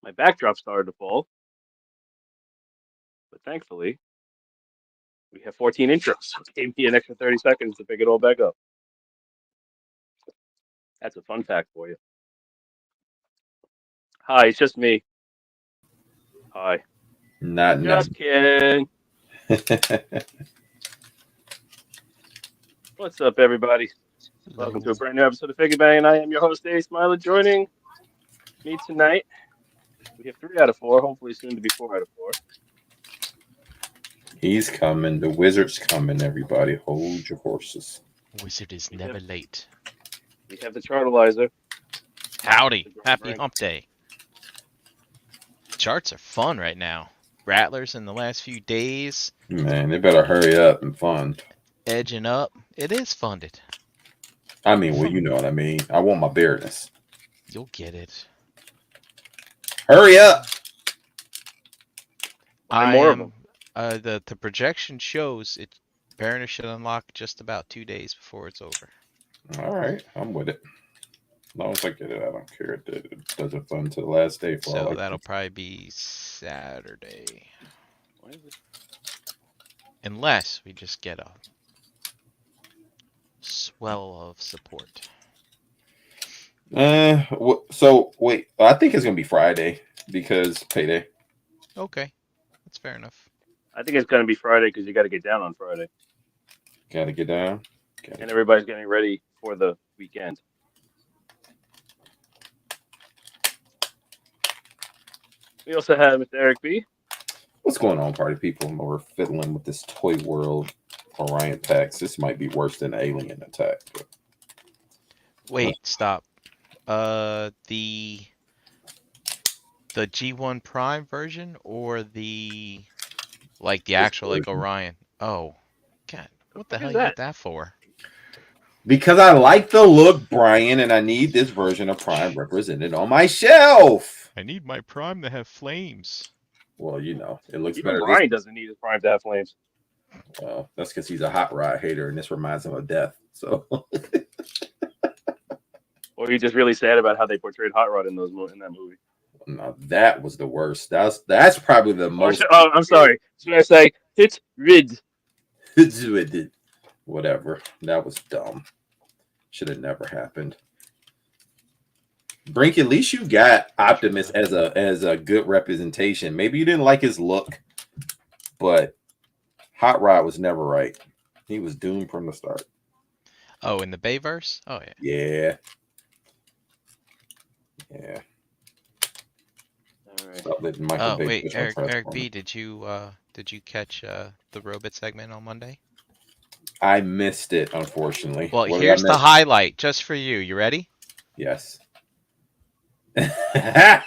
My backdrop started to fall, but thankfully we have 14 intros, so it gave me an extra 30 seconds to pick it all back up. That's a fun fact for you. Hi, it's just me. Hi. Not Just kidding. What's up, everybody? Welcome to a brand new episode of FIGGAH, and I am your host, Ace Smiler. Joining me tonight, we have 3 out of 4, hopefully soon to be 4 out of 4. He's coming. The wizard's coming, everybody. Hold your horses. Wizard is never late. We have the Chartalizer. Howdy. Happy hump day. Charts are fun right now. Rattlers in the last few days. Man, they better hurry up and fund. Edging up. It is funded. I mean, well, you know what I mean. I want my bareness. You'll get it. Hurry up. More of them. The projection shows it. Baroness should unlock just about 2 days before it's over. All right, I'm with it. As long as I get it, I don't care. It doesn't fund to the last day. So that'll probably be Saturday. Unless we just get a swell of support. So wait, I think it's gonna be Friday because payday. Okay, that's fair enough. I think it's going to be Friday because you got to get down on Friday. Got to get down. And everybody's getting ready for the weekend. We also have Mr. Eric B. What's going on, party people? We're fiddling with this Toy World Orion packs. This might be worse than Alien Attack. But... Wait, stop. The G1 Prime version or the actual like Orion? Oh, God, what the hell you get that for? Because I like the look, Brian, and I need this version of Prime represented on my shelf. I need my Prime to have flames. Well, you know, it looks Even better. Brian doesn't need his Prime to have flames. Well, that's because he's a hot rod hater, and this reminds him of death. So, or you're just really sad about how they portrayed Hot Rod in that movie. No, that was the worst. That's probably the most. Oh, I'm sorry. Should I say it's rid? Whatever. That was dumb. Should have never happened. Brink, at least you got Optimus as a good representation. Maybe you didn't like his look, but Hot Rod was never right. He was doomed from the start. Oh, in the Bayverse? Oh yeah. Yeah. Yeah. All right. Oh wait, Eric B, did you catch the robot segment on Monday? I missed it, unfortunately. Well, here's the highlight just for you. You ready? Yes. Yeah,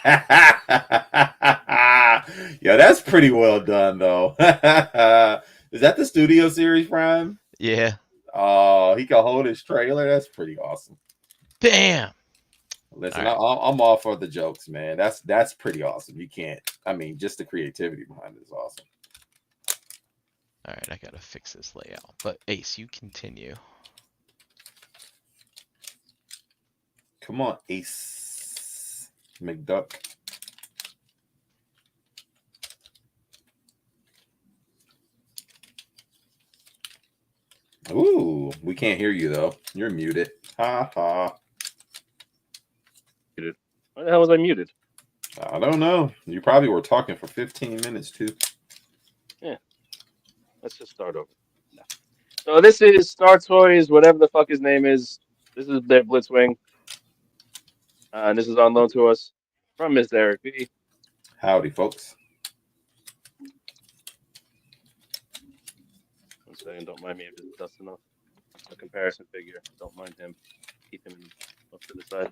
that's pretty well done, though. Is that the Studio Series Prime? Yeah. Oh, he can hold his trailer. That's pretty awesome. Bam. Listen, right. I'm all for the jokes, man. That's pretty awesome. You can't. I mean, just the creativity behind it is awesome. All right, I gotta fix this layout. But Ace, you continue. Come on, Ace McDuck. Ooh, we can't hear you though. You're muted. Ha ha. Muted. Why the hell was I muted? I don't know. You probably were talking for 15 minutes too. Yeah. Let's just start over. No. So this is Star Toys, whatever the fuck his name is. This is their Blitzwing. And this is on loan to us from Mr. Eric B. Howdy, folks. 1 second, don't mind me if it's dusting off a comparison figure. Don't mind him. Keep him up to the side.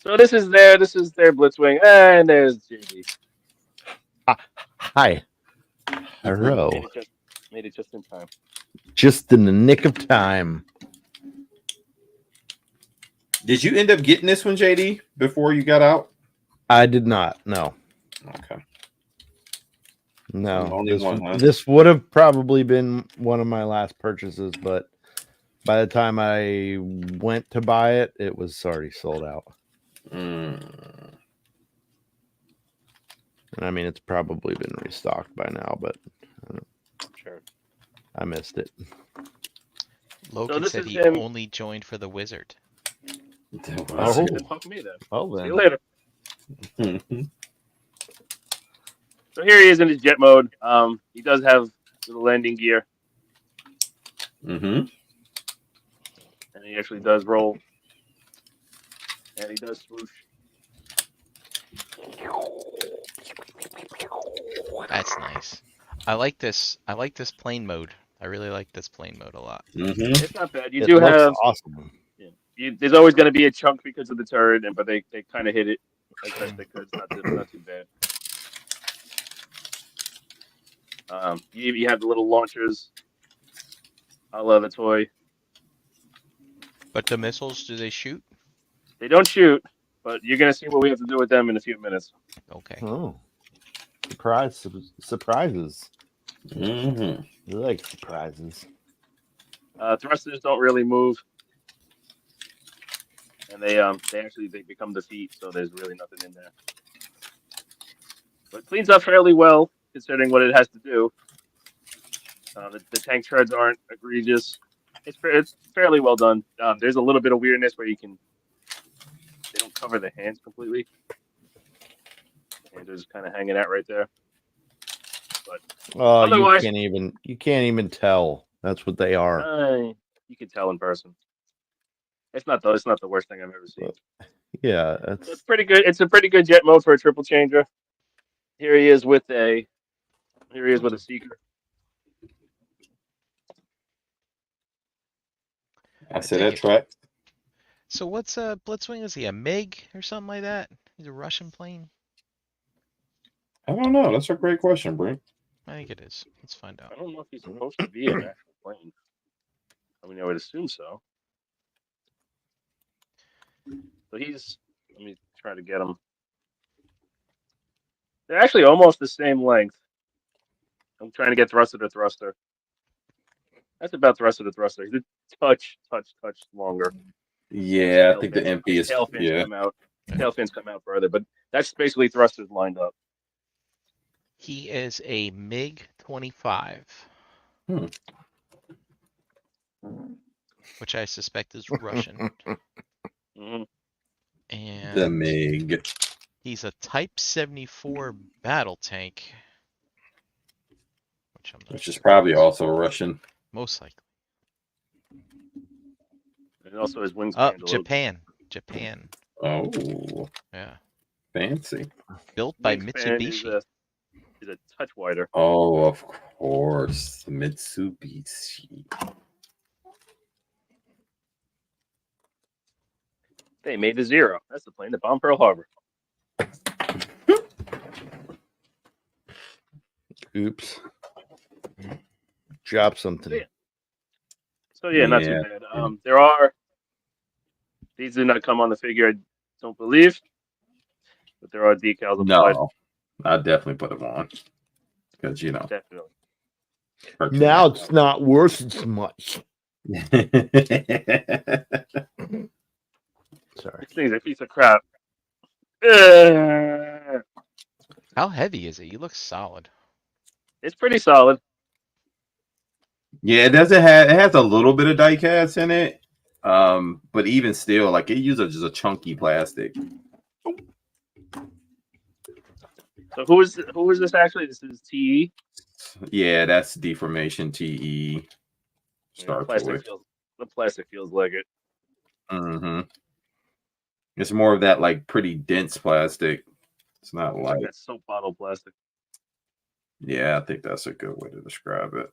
So this is their Blitzwing, and there's JD. Hi. Hello. Made it just in time. Just in the nick of time. Did you end up getting this one, JD, before you got out? I did not. No. Okay. No. This would have probably been one of my last purchases, but by the time I went to buy it, it was already sold out. And I mean, it's probably been restocked by now, but Sure. I missed it. Logan this said is he him. only joined for the wizard. Oh. Then fuck me then. Well See then. you later. So here he is in his jet mode. He does have the landing gear, Mm-hmm. and he actually does roll, and he does swoosh. That's nice. I like this. I like this plane mode. I really like this plane mode a lot. Mm-hmm. It's not bad. You It do looks have. awesome. Yeah, there's always going to be a chunk because of the turret, but they kind of hit it as best they could. It's not too bad. You have the little launchers. I love the toy. But the missiles, do they shoot? They don't shoot, but you're going to see what we have to do with them in a few minutes. Okay. Oh, surprises. Mm-hmm. I like surprises. Thrusters don't really move, and they become the feet, so there's really nothing in there. But it cleans up fairly well considering what it has to do. The tank treads aren't egregious. It's fairly well done. There's a little bit of weirdness where they don't cover the hands completely, and they're just kind of hanging out right there. But Oh, otherwise, you can't even tell. That's what they are. you can tell in person. It's not the worst thing I've ever seen. Yeah, It's pretty good. It's a pretty good jet mode for a triple changer. Here he is with a seeker. I said that track. So what's a Blitzwing? Is he a MiG or something like that? He's a Russian plane? I don't know. That's a great question, Brink. I think it is. Let's find out. I don't know if he's supposed to be an actual plane. I mean, I would assume so. So let me try to get him. They're actually almost the same length. I'm trying to get thruster to thruster. That's about thruster to thruster. He's a touch longer. Yeah, I think the MP is Tail fins yeah. come out. Tail fins come out further, but that's basically thrusters lined up. He is a MiG-25. Which I suspect is Russian. Mm-hmm. And The MiG. he's a Type 74 battle tank. Which is probably also Russian. Most likely. And also his wingspan. Oh, Japan. Japan. Oh. Yeah. Fancy. Built by Wingspan Mitsubishi. is a touch wider. Oh, of course. Mitsubishi. They made the Zero. That's the plane that bombed Pearl Harbor. Oops. Drop something. So yeah, not too bad. These do not come on the figure, I don't believe, but there are decals applied. No, I definitely put them on because Definitely. Now it's not worth as much. Sorry. This thing's a piece of crap. How heavy is it? He looks solid. It's pretty solid. Yeah, it has a little bit of die cast in it. But even still, like it uses just a chunky plastic. So who is this actually? This is TE. Yeah, that's Deformation TE. Star Toy. The plastic feels like it. Mm-hmm. It's more of that like pretty dense plastic. It's not like that soap bottle plastic. Yeah, I think that's a good way to describe it.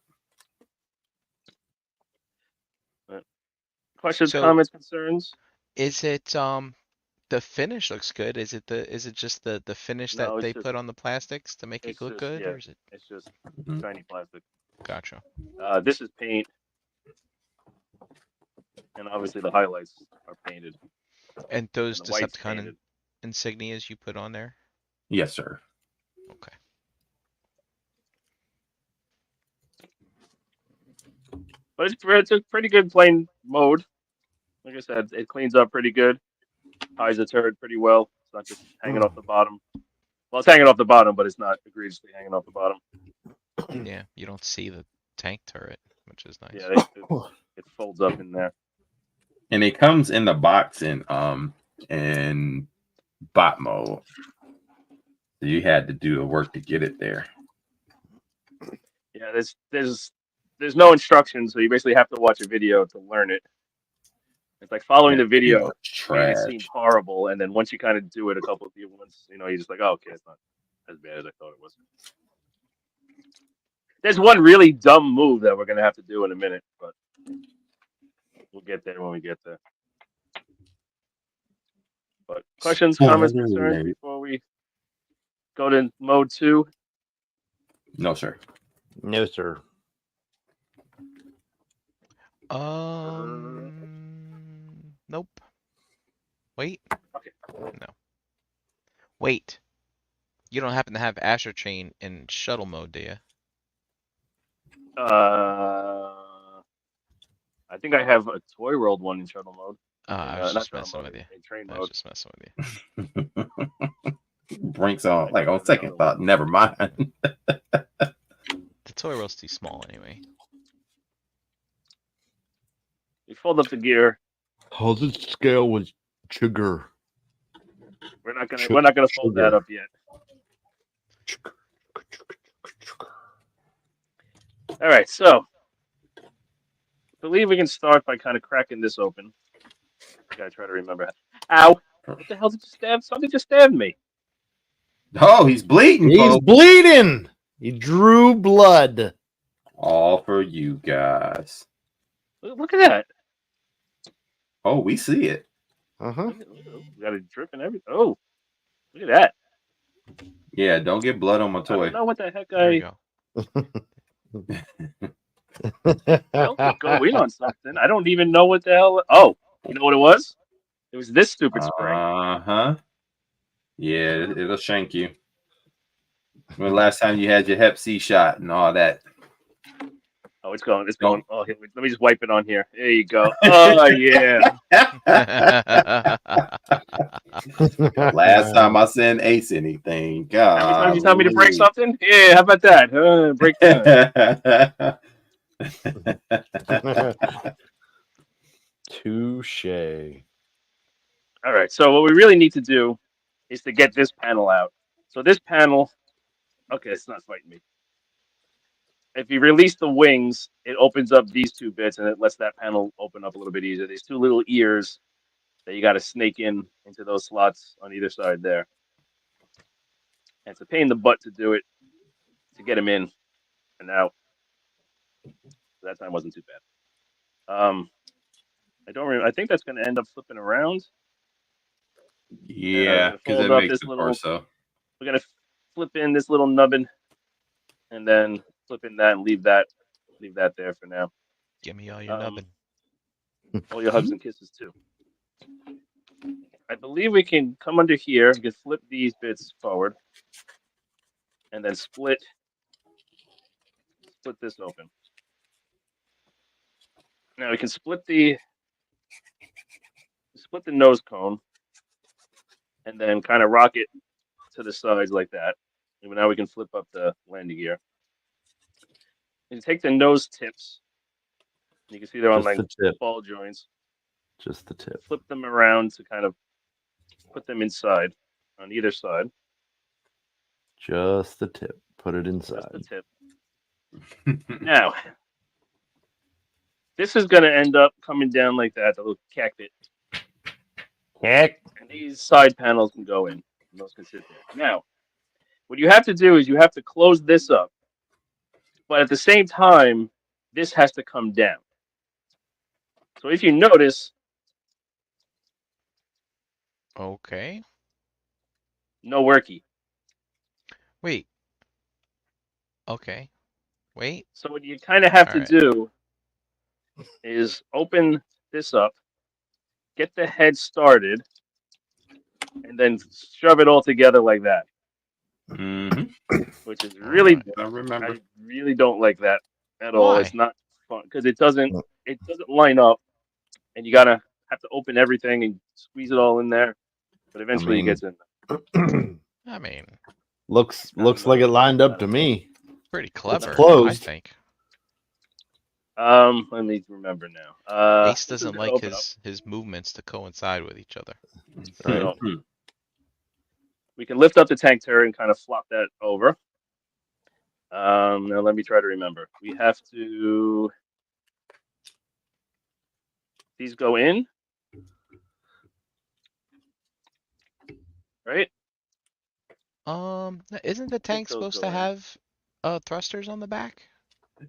Questions, comments, concerns? Is it the finish looks good? Is it just the finish that they put on the plastics to make it look good? Yeah, or is it? It's just shiny plastic. Gotcha. This is paint, and obviously the highlights are painted. And those Decepticon insignias you put on there? Yes, sir. Okay. But it's a pretty good plane mode. Like I said, it cleans up pretty good. Hides the turret pretty well. It's not just hanging off the bottom. Well, it's hanging off the bottom, but it's not egregiously hanging off the bottom. Yeah, you don't see the tank turret, which is nice. Yeah, it folds up in there. And it comes in the box in bot mode. So you had to do the work to get it there. Yeah, there's no instructions, so you basically have to watch a video to learn it. It's like following the video. Made it seemed horrible, and then once you kind of do it a couple of people, once you're just like, oh, okay, it's not as bad as I thought it was. There's one really dumb move that we're gonna have to do in a minute, but we'll get there when we get there. But questions, comments, concerns before we go to mode 2? No, sir. No, sir. Nope. Wait. Okay. No. Wait. You don't happen to have Asher Chain in shuttle mode, do you? I think I have a Toy World one in shuttle mode. I was just messing with you. In train I mode. was just messing with you. Brinks on, like, on second thought, never mind. The Toy World's too small anyway. You fold up the gear. How's it scale with sugar? We're not gonna fold that up yet. All right, so I believe we can start by kind of cracking this open. Gotta try to remember. Ow! What the hell did you stab? Something just stabbed me. Oh, he's bleeding. He's folks. bleeding. He drew blood. All for you guys. Look at that. Oh, we see it. Uh-huh. We got a drip and everything. Oh, look at that. Yeah, don't get blood on my I toy. don't know what the heck There you go. Don't go in on something. I don't even know what the hell. Oh, you know what it was? It was this stupid spring. Uh-huh. Yeah, it'll shank you. When the last time you had your Hep C shot and all that. Oh, it's going. It's going. Oh, let me just wipe it on here. There you go. Oh, yeah. Last time I sent Ace anything. God. Every time you tell me to break something? Yeah, how about that? Break that. Touche. All right, so what we really need to do is to get this panel out. So this panel, okay, it's not fighting me. If you release the wings, it opens up these two bits and it lets that panel open up a little bit easier. These two little ears that you got to snake into those slots on either side there. And it's a pain in the butt to do it, to get them in and out. That time wasn't too bad. I don't remember. I think that's going to end up flipping around. Yeah, because it makes it more so. We're going to flip in this little nubbin and then flip in that and leave that there for now. Give me all your nubbin. All your hugs and kisses too. I believe we can come under here. We can flip these bits forward and then split this open. Now we can split the nose cone and then kind of rock it to the sides like that. And now we can flip up the landing gear. You take the nose tips. You can see they're on like ball joints. Just the tip. Flip them around to kind of put them inside on either side. Just the tip. Put it inside. Just the tip. Now, this is going to end up coming down like that, the little cockpit. Heck. And these side panels can go in. And those can sit there. Now, what you have to do is you have to close this up. But at the same time, this has to come down. So if you notice... Okay. No worky. Wait. Okay. Wait. So what you kind of have to do is open this up, get the head started, and then shove it all together like that. Mm-hmm. Which is really, I remember. I really don't like that at all. It's not fun because it doesn't line up, and you gotta have to open everything and squeeze it all in there. But eventually it gets in there. I mean, Looks like it lined up to me. Pretty clever, I closed. think. Let me remember now. Ace this is doesn't gonna like open up. his movements to coincide with each other. Right. So we can lift up the tank turret and kind of flop that over. Now let me try to remember. We have to. These go in, right? Isn't the tank those supposed go to in. have thrusters on the back?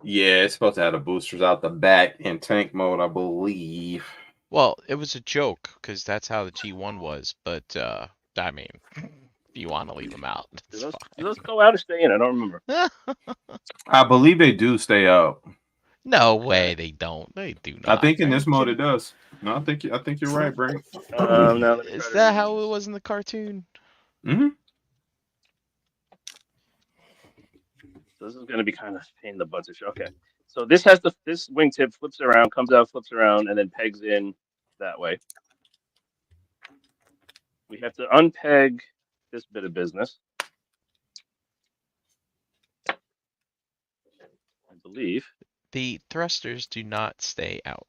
Yeah, it's supposed to have the boosters out the back in tank mode, I believe. Well, it was a joke because that's how the G1 was, but I mean, if you want to leave them out, Do it's those go out or stay in? I don't remember. fine. I believe they do stay out. No way, they don't. They do I not. think in Are you this mode it kidding? does. No, I think you're right, Brink. Now let me Is try to that remember how it this. was in the cartoon? Mm-hmm. So this is going to be kind of a pain in the butt to show. Okay, so this has this wingtip flips around, comes out, flips around, and then pegs in that way. We have to unpeg this bit of business, I believe. The thrusters do not stay out.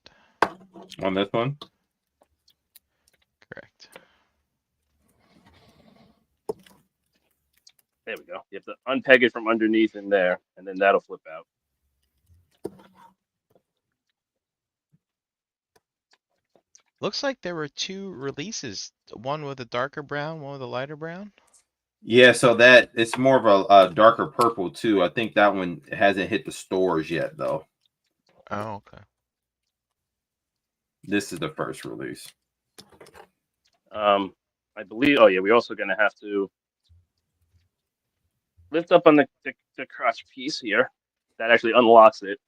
On this one. Correct. There we go. You have to unpeg it from underneath in there, and then that'll flip out. Looks like there were two releases, one with a darker brown, one with a lighter brown. Yeah, so that it's more of a darker purple too. I think that one hasn't hit the stores yet though. Oh, okay. This is the first release. I believe. Oh yeah, we're also going to have to lift up on the crotch piece here. That actually unlocks it,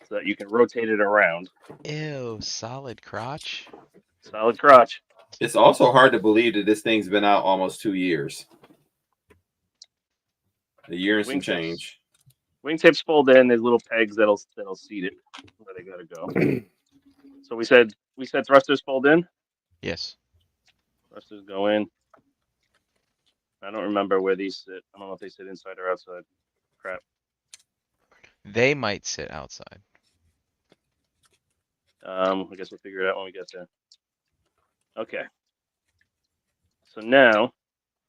so that you can rotate it around. Ew, solid crotch. Solid crotch. It's also hard to believe that this thing's been out almost 2 years. A year and some change. Wingtips fold in. There's little pegs that'll seat it where they gotta go. So we said thrusters fold in. Yes. Thrusters go in. I don't remember where these sit. I don't know if they sit inside or outside. Crap. They might sit outside. I guess we'll figure it out when we get there. Okay. So now,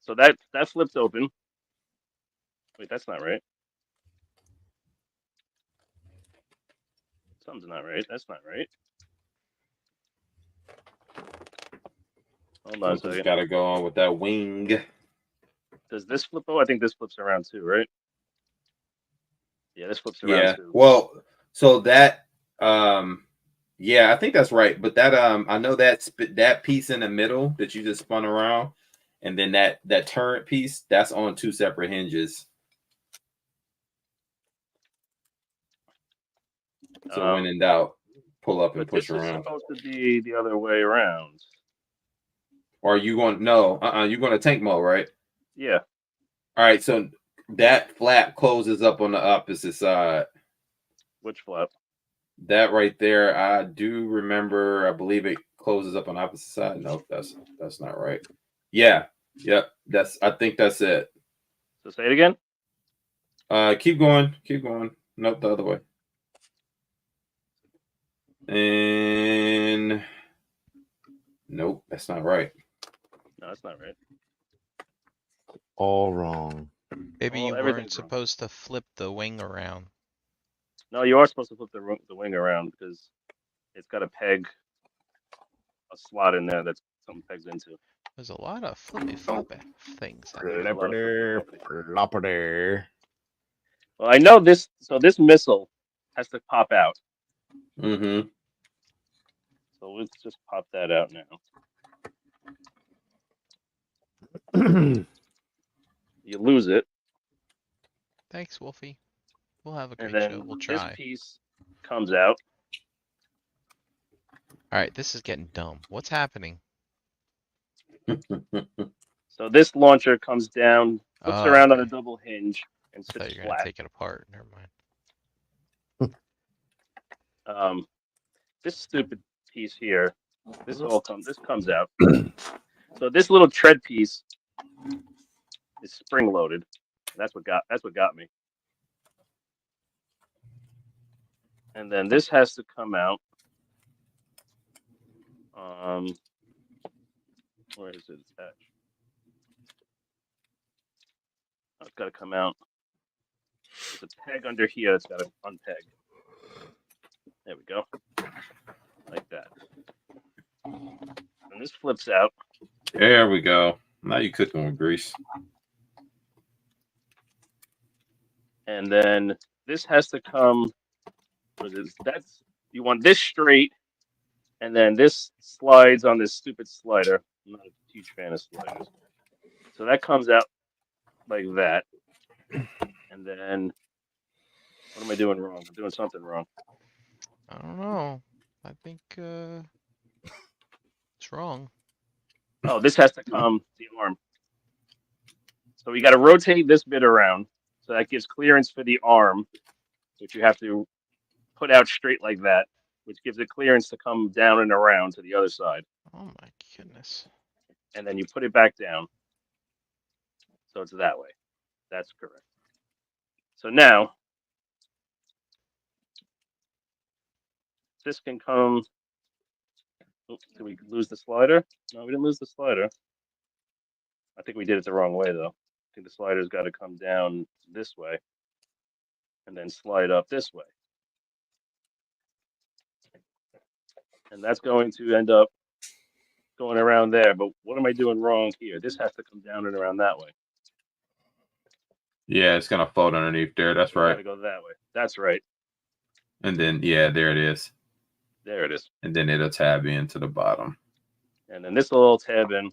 that flips open. Wait, that's not right. Something's not right. That's not right. Hold on a Something's second. got to go on with that wing. Does this flip? Oh, I think this flips around too, right? Yeah, this flips around Yeah. too. Well, so that yeah, I think that's right. But that I know that piece in the middle that you just spun around, and then that turret piece, that's on 2 separate hinges. So when in doubt, pull up and push this around. is supposed to be the other way around. Or you going you're going to tank mode, right? Yeah. All right, so that flap closes up on the opposite side. Which flap? That right there, I do remember. I believe it closes up on the opposite side. No, that's not right. Yeah, yep. I think that's it. So say it again. Keep going. Nope, the other way. And nope, that's not right. No, that's not right. All wrong. Maybe you everything's weren't supposed to flip the wing around. No, you are supposed to flip the wing around because it's got a peg, a slot in there that's something pegs into. There's a lot of flippy floppy things. Flopper. Well, I know this. So this missile has to pop out. Mm-hmm. So let's just pop that out now. You lose it. Thanks, Wolfie. We'll have a And great then show. We'll this try. piece comes out. All right, this is getting dumb. What's happening? So this launcher comes down, flips around on a Okay. double hinge, and I thought sits you were gonna flat. take it apart. Never mind. This stupid piece here, this comes out. So this little tread piece is spring loaded. That's what got me. And then this has to come out. Where is it attached? Oh, it's got to come out. There's a peg under here that's got to unpeg. There we go. Like that. And this flips out. There we go. Now you're cooking with grease. And then this has to come. What is it? You want this straight, and then this slides on this stupid slider. I'm not a huge fan of sliders. So that comes out like that. And then what am I doing wrong? I'm doing something wrong. I don't know. I think it's wrong. Oh, this has to come the arm. So we got to rotate this bit around. So that gives clearance for the arm, which you have to put out straight like that, which gives it clearance to come down and around to the other side. Oh my goodness. And then you put it back down. So it's that way. That's correct. So now, this can come. Oops, did we lose the slider? No, we didn't lose the slider. I think we did it the wrong way, though. I think the slider's got to come down this way and then slide up this way. And that's going to end up going around there. But what am I doing wrong here? This has to come down and around that way. Yeah, it's gonna fold underneath there. That's right. Gotta go that way. That's right. And then yeah, there it is. There it is. And then it'll tab into the bottom. And then this will all tab in.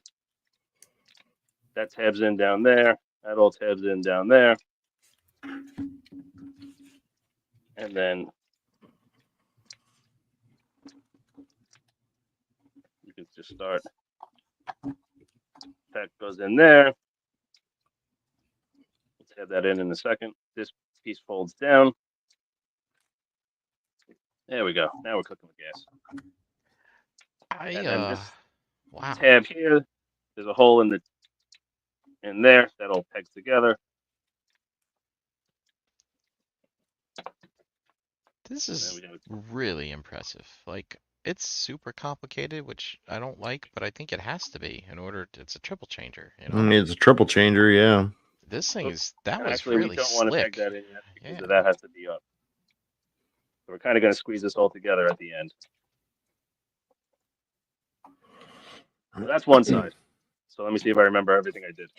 That tabs in down there. That all tabs in down there. And then you can just start. That goes in there. Let's have that in a second. This piece folds down. There we go. Now we're cooking with gas. And then this wow. tab here, there's a hole in there that all pegs together. This is really impressive. Like, it's super complicated, which I don't like, but I think it has to be in order to, it's a triple changer, you know? I mean, it's a triple changer, yeah. This thing is, that was Actually, really we don't want to peg slick. that in yet because that has to be up. So we're kind of going to squeeze this all together at the end. So that's one side. So let me see if I remember everything I did.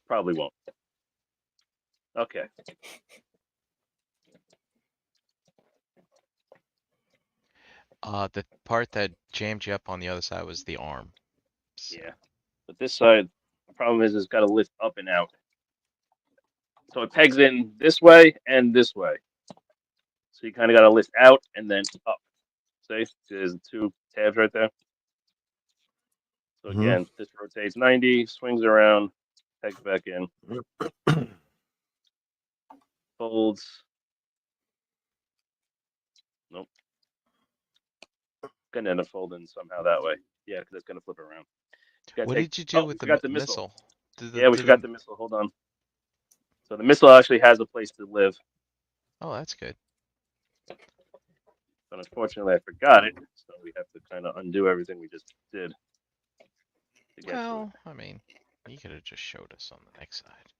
Probably won't. Okay. The part that jammed you up on the other side was the arm. So. Yeah. But this side, the problem is it's got to lift up and out. So it pegs in this way and this way. So you kind of got to lift out and then up. See, there's two tabs right there. So again, this rotates 90, swings around, pegs back in, folds. Nope. Gonna end up folding somehow that way. Yeah, because it's gonna flip around. What did you do with the missile? Yeah, we forgot the missile. Hold on. So the missile actually has a place to live. Oh, that's good. But unfortunately, I forgot it. So we have to kind of undo everything we just did. Well, I mean, you could have just showed us on the next side.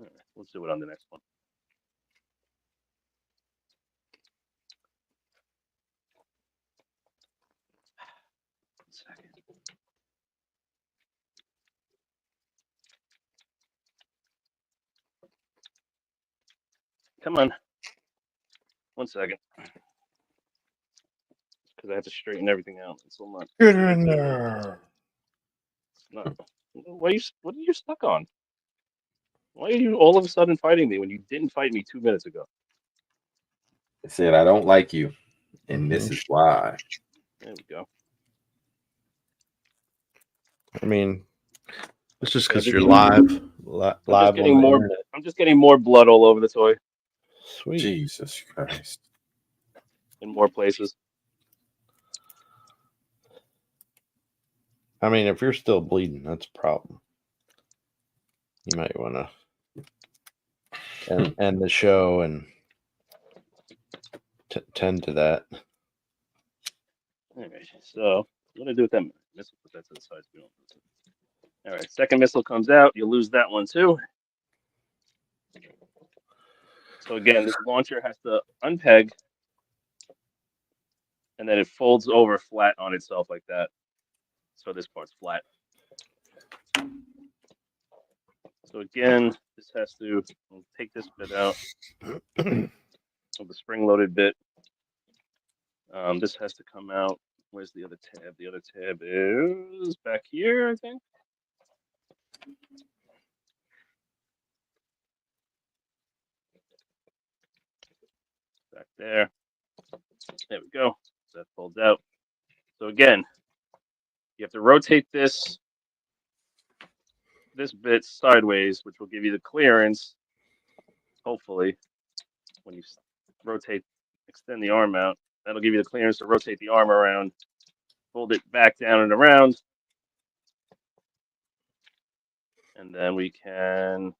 All right, let's do it on the next one. Come on. 1 second. Because I have to straighten everything out. It's still not. Get in there. No. What are you stuck on? Why are you all of a sudden fighting me when you didn't fight me 2 minutes ago? I said I don't like you, and this is why. There we go. I mean, it's just because you're live. I'm just getting more blood all over the toy. Sweet. Jesus Christ. In more places. I mean, if you're still bleeding, that's a problem. You might want to and the show and tend to that. All right, so what do I do with that missile? Put that to the side. So we don't lose it. All right, second missile comes out. You lose that one too. So again, this launcher has to unpeg, and then it folds over flat on itself like that. So this part's flat. So again, this has to take this bit out of the spring-loaded bit. This has to come out. Where's the other tab? The other tab is back here, I think. Back there. There we go. So that folds out. So again, you have to rotate this bit sideways, which will give you the clearance, hopefully, when you extend the arm out. That'll give you the clearance to rotate the arm around, fold it back down and around, and then we can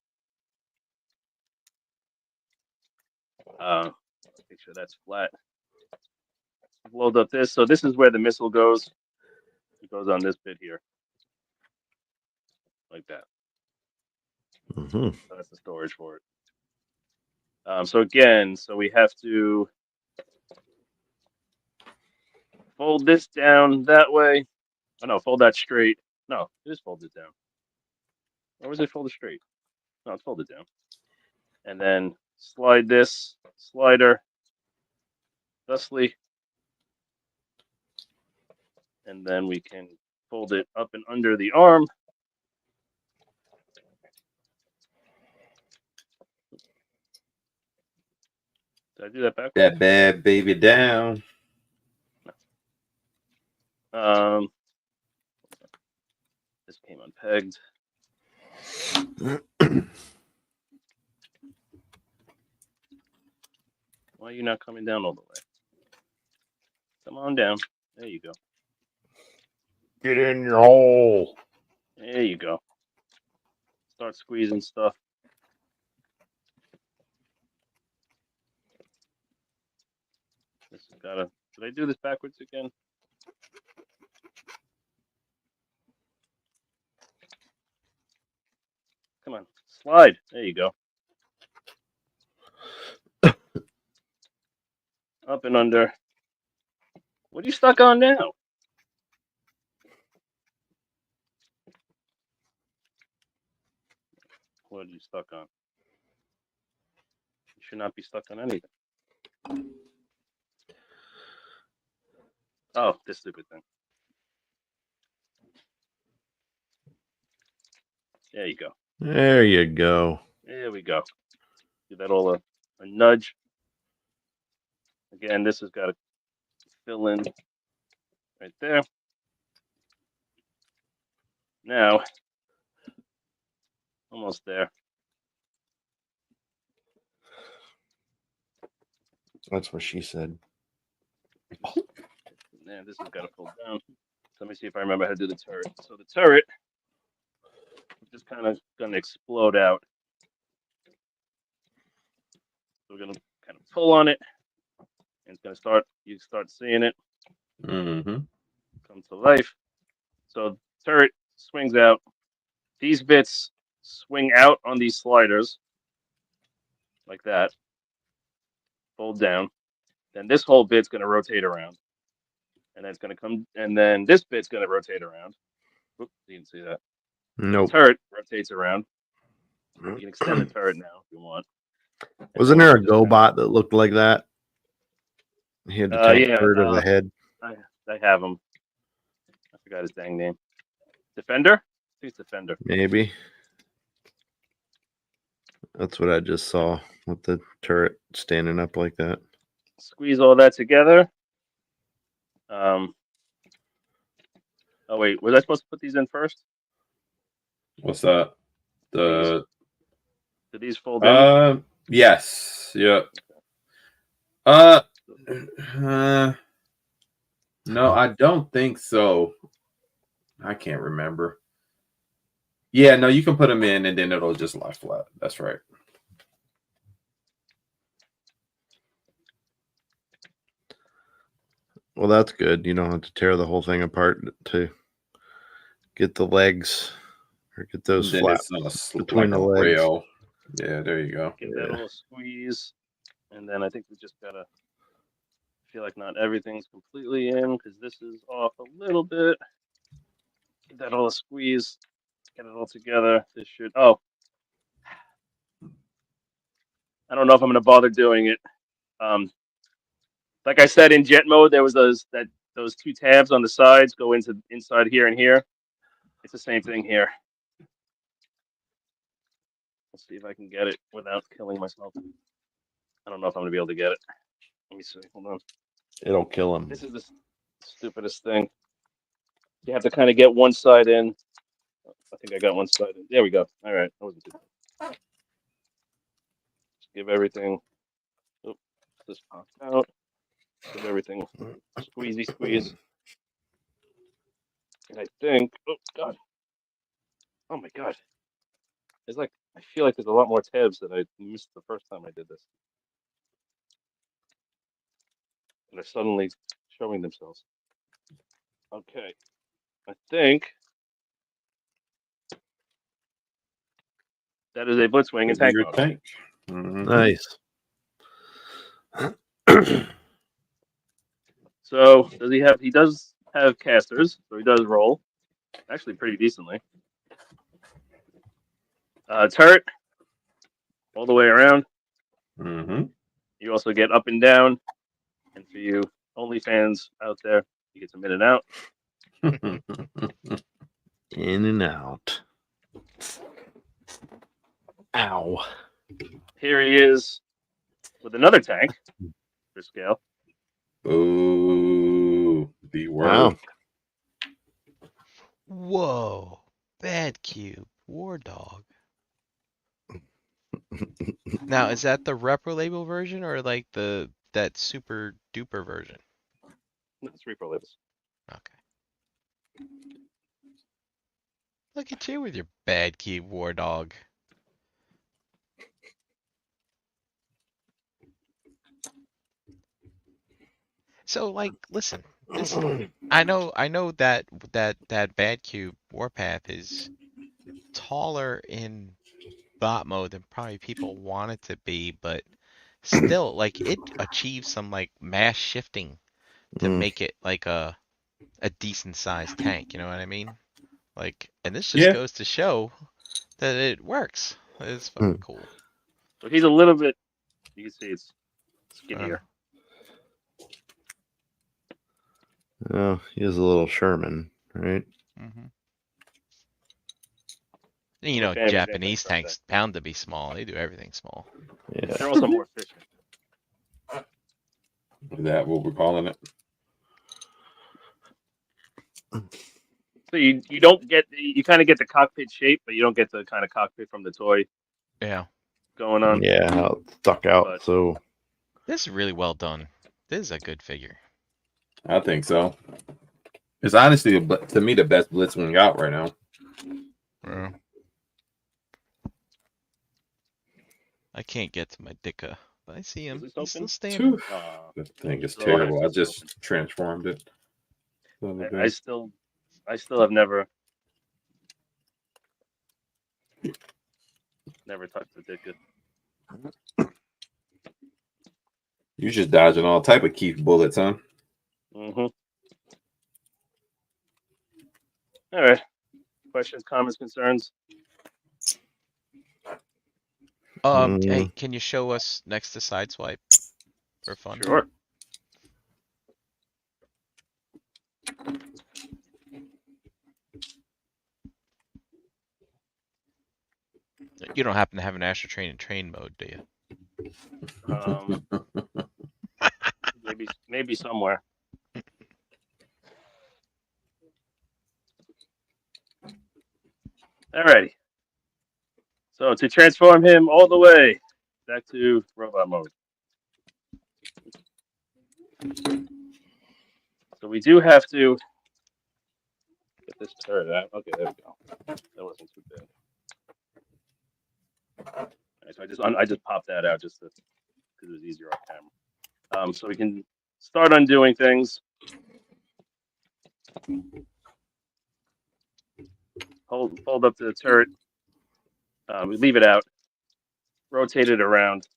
make sure that's flat. Load up this. So this is where the missile goes. It goes on this bit here, like that. Mm-hmm. So that's the storage for it. So again, we have to fold this down that way. Oh no, fold that straight. No, just fold it down. Or was it folded straight? No, it's folded down. And then slide this slider thusly. And then we can fold it up and under the arm. Did I do that backwards? That bad baby down. This came unpegged. Why are you not coming down all the way? Come on down. There you go. Get in your hole. There you go. Start squeezing stuff. This has gotta. Did I do this backwards again? Come on, slide. There you go. Up and under. What are you stuck on now? What are you stuck on? You should not be stuck on anything. Oh, this stupid thing. There you go. There you go. There we go. Give that all a nudge. Again, this has got to fill in right there. Now, almost there. That's what she said. Yeah, this has got to pull down. So let me see if I remember how to do the turret. So the turret is just kind of going to explode out. So we're going to kind of pull on it. And it's going to start, you start seeing it come to life. So turret swings out. These bits swing out on these sliders like that. Fold down. Then this whole bit's going to rotate around. And then it's going to come, and then this bit's going to rotate around. Oops, you didn't see that. Nope. The turret rotates around. You can extend the turret now if you want. Wasn't there a GoBot that looked like that? He had the turret of the head. I have him. I forgot his dang name. Defender? I think it's Defender. Maybe. That's what I just saw with the turret standing up like that. Squeeze all that together. Oh wait, was I supposed to put these in first? What's that? Did these fold in? Yes. Yep. No, I don't think so. I can't remember. Yeah, no, you can put them in and then it'll just lie flat. That's right. Well, that's good. You don't have to tear the whole thing apart to get the legs or get those Then flaps it's between like the a legs. rail. Yeah, there you go. Give that a little squeeze, and then I think we just gotta feel like not everything's completely in because this is off a little bit. Give that all a squeeze, get it all together. This should. Oh, I don't know if I'm gonna bother doing it. Like I said, in jet mode, there was those two tabs on the sides go into inside here and here. It's the same thing here. Let's see if I can get it without killing myself. I don't know if I'm gonna be able to get it. Let me see. Hold on. It'll kill him. This is the stupidest thing. You have to kind of get one side in. I think I got one side in. There we go. All right. That wasn't too bad. Just give everything. Oops, this popped out. Give everything squeezy squeeze. And I think, oh god, oh my god, it's like I feel like there's a lot more tabs that I missed the first time I did this. And they're suddenly showing themselves. Okay, I think that is a Blitzwing in tank Your mode. tank. Mm-hmm. Nice. So does he have? He does have casters, so he does roll, actually pretty decently. Turret all the way around. Mm-hmm. You also get up and down, and for you OnlyFans out there, you get some in and out. In and out. Ow. Here he is with another tank for scale. Ooh, the word. Wow. Whoa. Bad Cube. War Dog. Now, is that the Repro Label version or like that super duper version? That's repro labels. Okay. Look at you with your Bad Cube War Dog. So like, listen, this I know that Bad Cube Warpath is taller in bot mode than probably people want it to be, but still, like it achieves some like mass shifting to make it like a decent sized tank. You know what I mean? Like, and this just Yeah. goes to show that it works. It's fucking cool. So he's a little bit. You can see it's skinnier. Oh, he is a little Sherman, right? Mm-hmm. You know, Okay, Japanese tanks bound to be small. They do everything small. Yeah. They're also more efficient. Is that what we're calling it? So you don't get you kind of get the cockpit shape, but you don't get the kind of cockpit from the toy. Yeah. Going on. Yeah, how it stuck out. But, so this is really well done. This is a good figure. I think so. It's honestly, to me, the best Blitzwing out right now. Yeah. I can't get to my Dicka, but I see him. He's still standing. The thing is terrible. I just transformed it. I still have never touched the Dicka. You're just dodging all type of Keith bullets, huh? Mm-hmm. All right. Questions, comments, concerns? Hey, can you show us next to Sideswipe for fun? Sure. You don't happen to have an Astro Train in train mode, do you? Maybe somewhere. Alrighty. So to transform him all the way back to robot mode. So we do have to Get this turret out. Okay, there we go. That wasn't too bad. All right, so I just popped that out just because it was easier off camera. So we can start undoing things. Fold up to the turret. We leave it out. Rotate it around.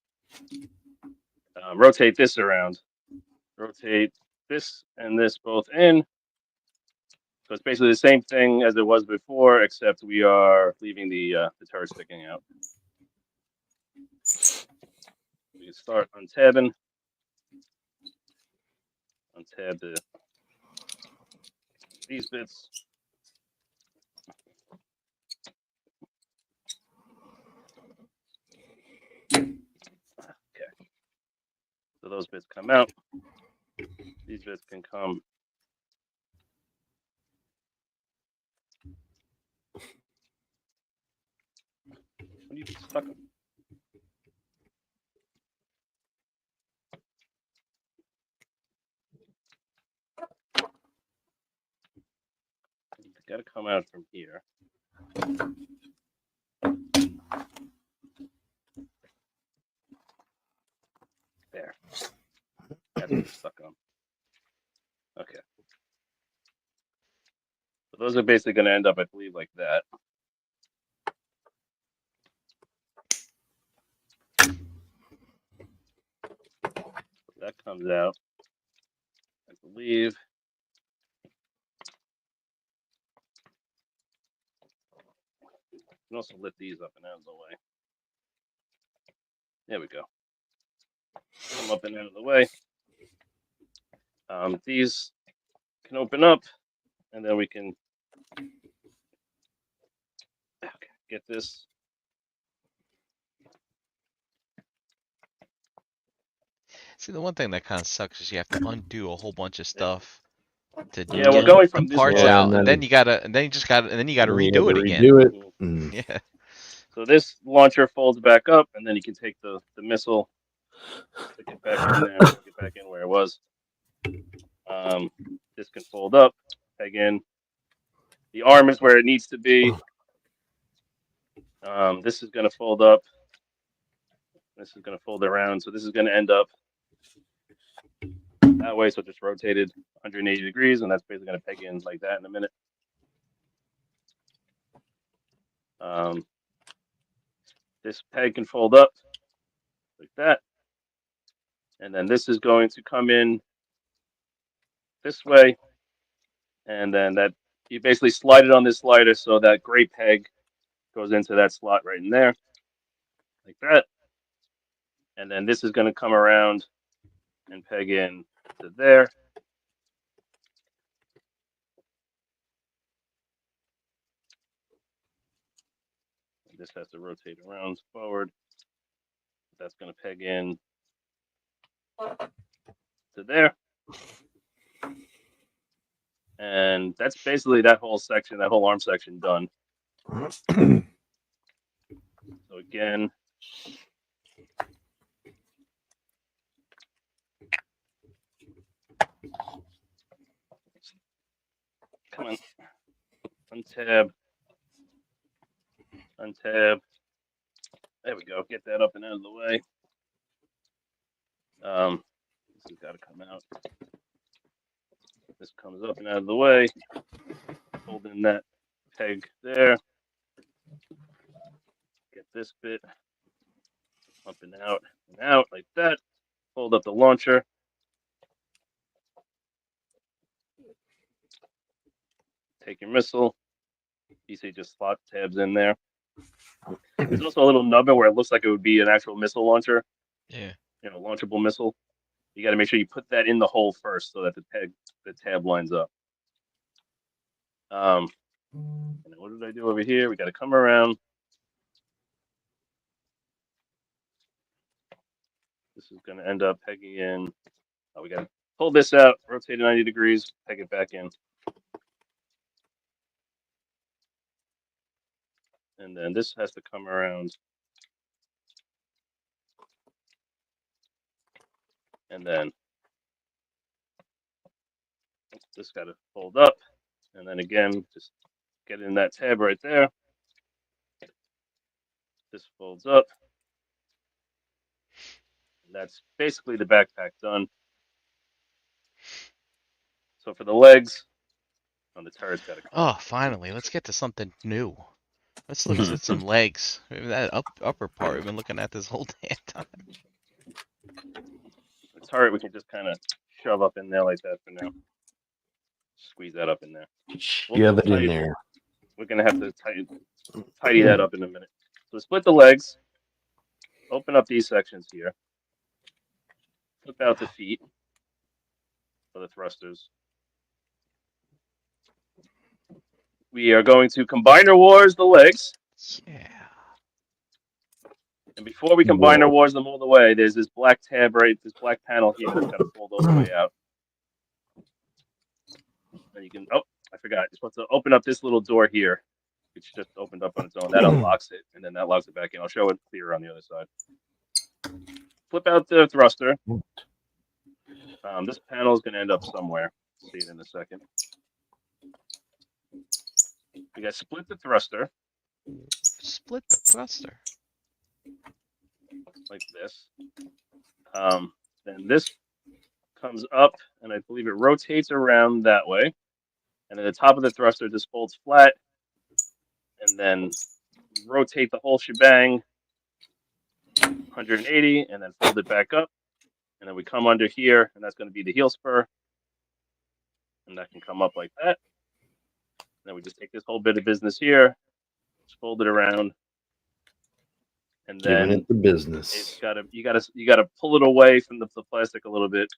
Rotate this around. Rotate this and this both in. So it's basically the same thing as it was before, except we are leaving the turret sticking out. We can start untabbing. Untab these bits. Okay. So those bits come out. These bits can come. What are you stuck on? It's got to come out from here. There. That's what you're stuck on. Okay. So those are basically going to end up, I believe, like that. So that comes out, I believe. You can also lift these up and out of the way. There we go. Come up and out of the way. These can open up, and then we can get this. See, the one thing that kind of sucks is you have to undo a whole bunch of stuff to Yeah, we're get going the from this parts part. out, and and then then you gotta redo it again. Redo it. Mhm. Yeah. So this launcher folds back up, and then you can take the missile, stick it back in there, stick it back in where it was. This can fold up, peg in. The arm is where it needs to be. This is going to fold up. This is going to fold around. So this is going to end up that way. So just rotated 180 degrees, and that's basically going to peg in like that in a minute. This peg can fold up like that. And then this is going to come in this way. And then that you basically slide it on this slider so that gray peg goes into that slot right in there, like that. And then this is going to come around and peg in to there. And this has to rotate around forward. That's going to peg in to there. And that's basically that whole section, that whole arm section done. So again, come on, untab, untab. There we go. Get that up and out of the way. This has got to come out. This comes up and out of the way. Holding that peg there. Get this bit up and out like that. Hold up the launcher. Take your missile. You see, just slot tabs in there. There's also a little nubbin where it looks like it would be an actual missile launcher. Yeah. You know, launchable missile. You got to make sure you put that in the hole first so that the tab lines up. And what did I do over here? We got to come around. This is going to end up pegging in. Oh, we got to pull this out, rotate it 90 degrees, peg it back in. And then this has to come around. And then this got to fold up. And then again, just get in that tab right there. This folds up. And that's basically the backpack done. So for the legs, on the turret's got to come. Oh, finally, let's get to something new. Let's look at some legs. Maybe that upper part we've been looking at this whole damn time. The turret we can just kind of shove up in there like that for now. Squeeze that up in there. Shove it in there. We're gonna have to tidy that up in a minute. So split the legs. Open up these sections here. Flip out the feet for the thrusters. We are going to combiner wars the legs. Yeah. And before we combiner wars them all the way, there's this black tab this black panel here that's got to fold all the way out. And you can, oh, I forgot. You're supposed to open up this little door here. It's just opened up on its own. That unlocks it, and then that locks it back in. I'll show it clearer on the other side. Flip out the thruster. This panel is going to end up somewhere. See it in a second. We got split the thruster. Split the thruster. Like this. Then this comes up, and I believe it rotates around that way. And then the top of the thruster just folds flat, and then rotate the whole shebang 180, and then fold it back up. And then we come under here, and that's going to be the heel spur. And that can come up like that. And then we just take this whole bit of business here, just fold it around, and then Giving it the business. it's you gotta pull it away from the plastic a little bit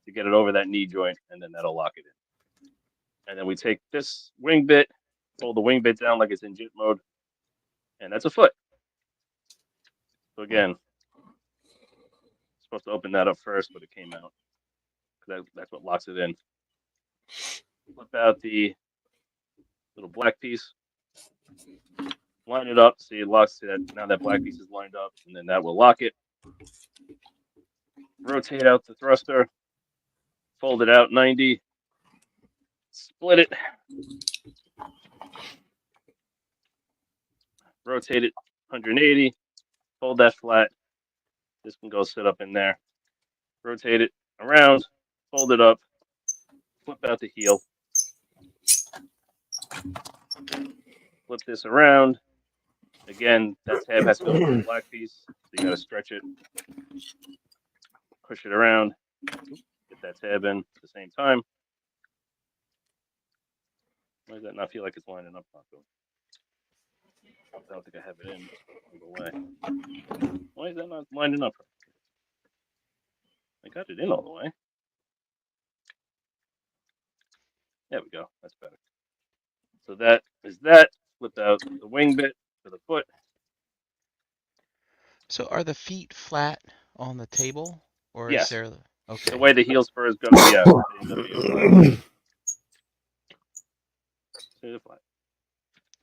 to get it over that knee joint, and then that'll lock it in. And then we take this wing bit, fold the wing bit down like it's in JIT mode, and that's a foot. So again, supposed to open that up first, but it came out. That's what locks it in. Flip out the little black piece, line it up, see it locks it. Now that black piece is lined up, and then that will lock it. Rotate out the thruster, fold it out 90, split it, rotate it 180, fold that flat. This can go sit up in there. Rotate it around, fold it up, flip out the heel, flip this around. Again, that tab has to go to the black piece, so you got to stretch it, push it around, get that tab in at the same time. Why does that not feel like it's lining up properly? I don't think I have it in all the way. Why is that not lining up? I got it in all the way. There we go. That's better. So that is that. Flip out the wing bit for the foot. So are the feet flat on the table, or Yes. is there? Okay. The way the heel spurs go, yeah. They end up being flat. See the flat.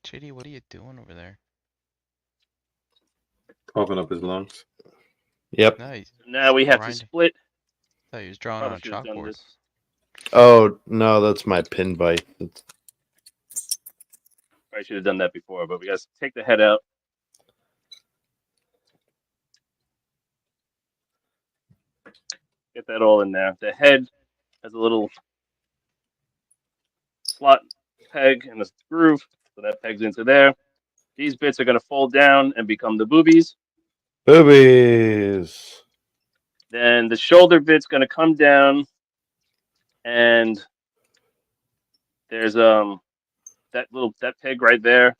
JD, what are you doing over there? Open up his lungs. Yep. No, Now we have grinding. to split. I thought he was drawing Probably on a should have done chalkboard. this. Oh no, that's my pin bite. I should have done that before, but we got to take the head out. Get that all in there. The head has a little slot peg and a groove, so that pegs into there. These bits are going to fold down and become the boobies. Boobies. Then the shoulder bit's going to come down, and there's that peg right there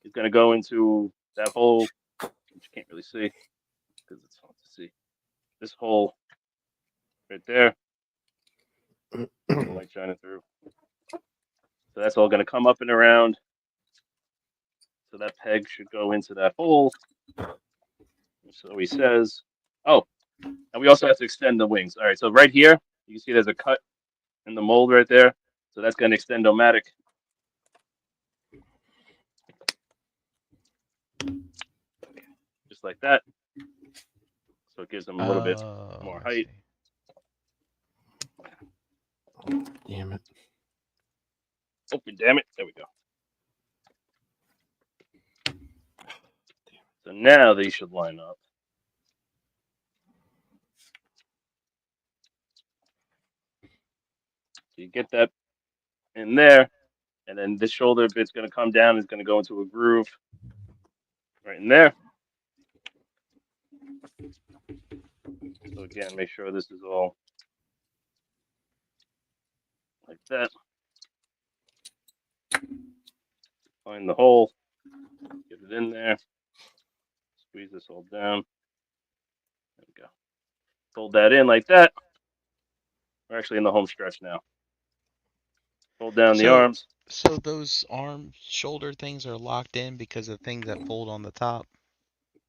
is going to go into that hole, which you can't really see because it's hard to see. This hole right there, the light shining through. So that's all going to come up and around. So that peg should go into that hole. So he says, oh, and we also have to extend the wings. All right, so right here, you can see there's a cut in the mold right there. So that's going to extend O-matic. Just like that. So it gives them a little bit more I height. see. Damn it. Open, damn it. There we go. So now they should line up. So you get that in there, and then this shoulder bit's going to come down. It's going to go into a groove right in there. So again, make sure this is all like that. Find the hole, get it in there, squeeze this all down. There we go. Fold that in like that. We're actually in the home stretch now. Fold down the arms. So those arm shoulder things are locked in because of things that fold on the top.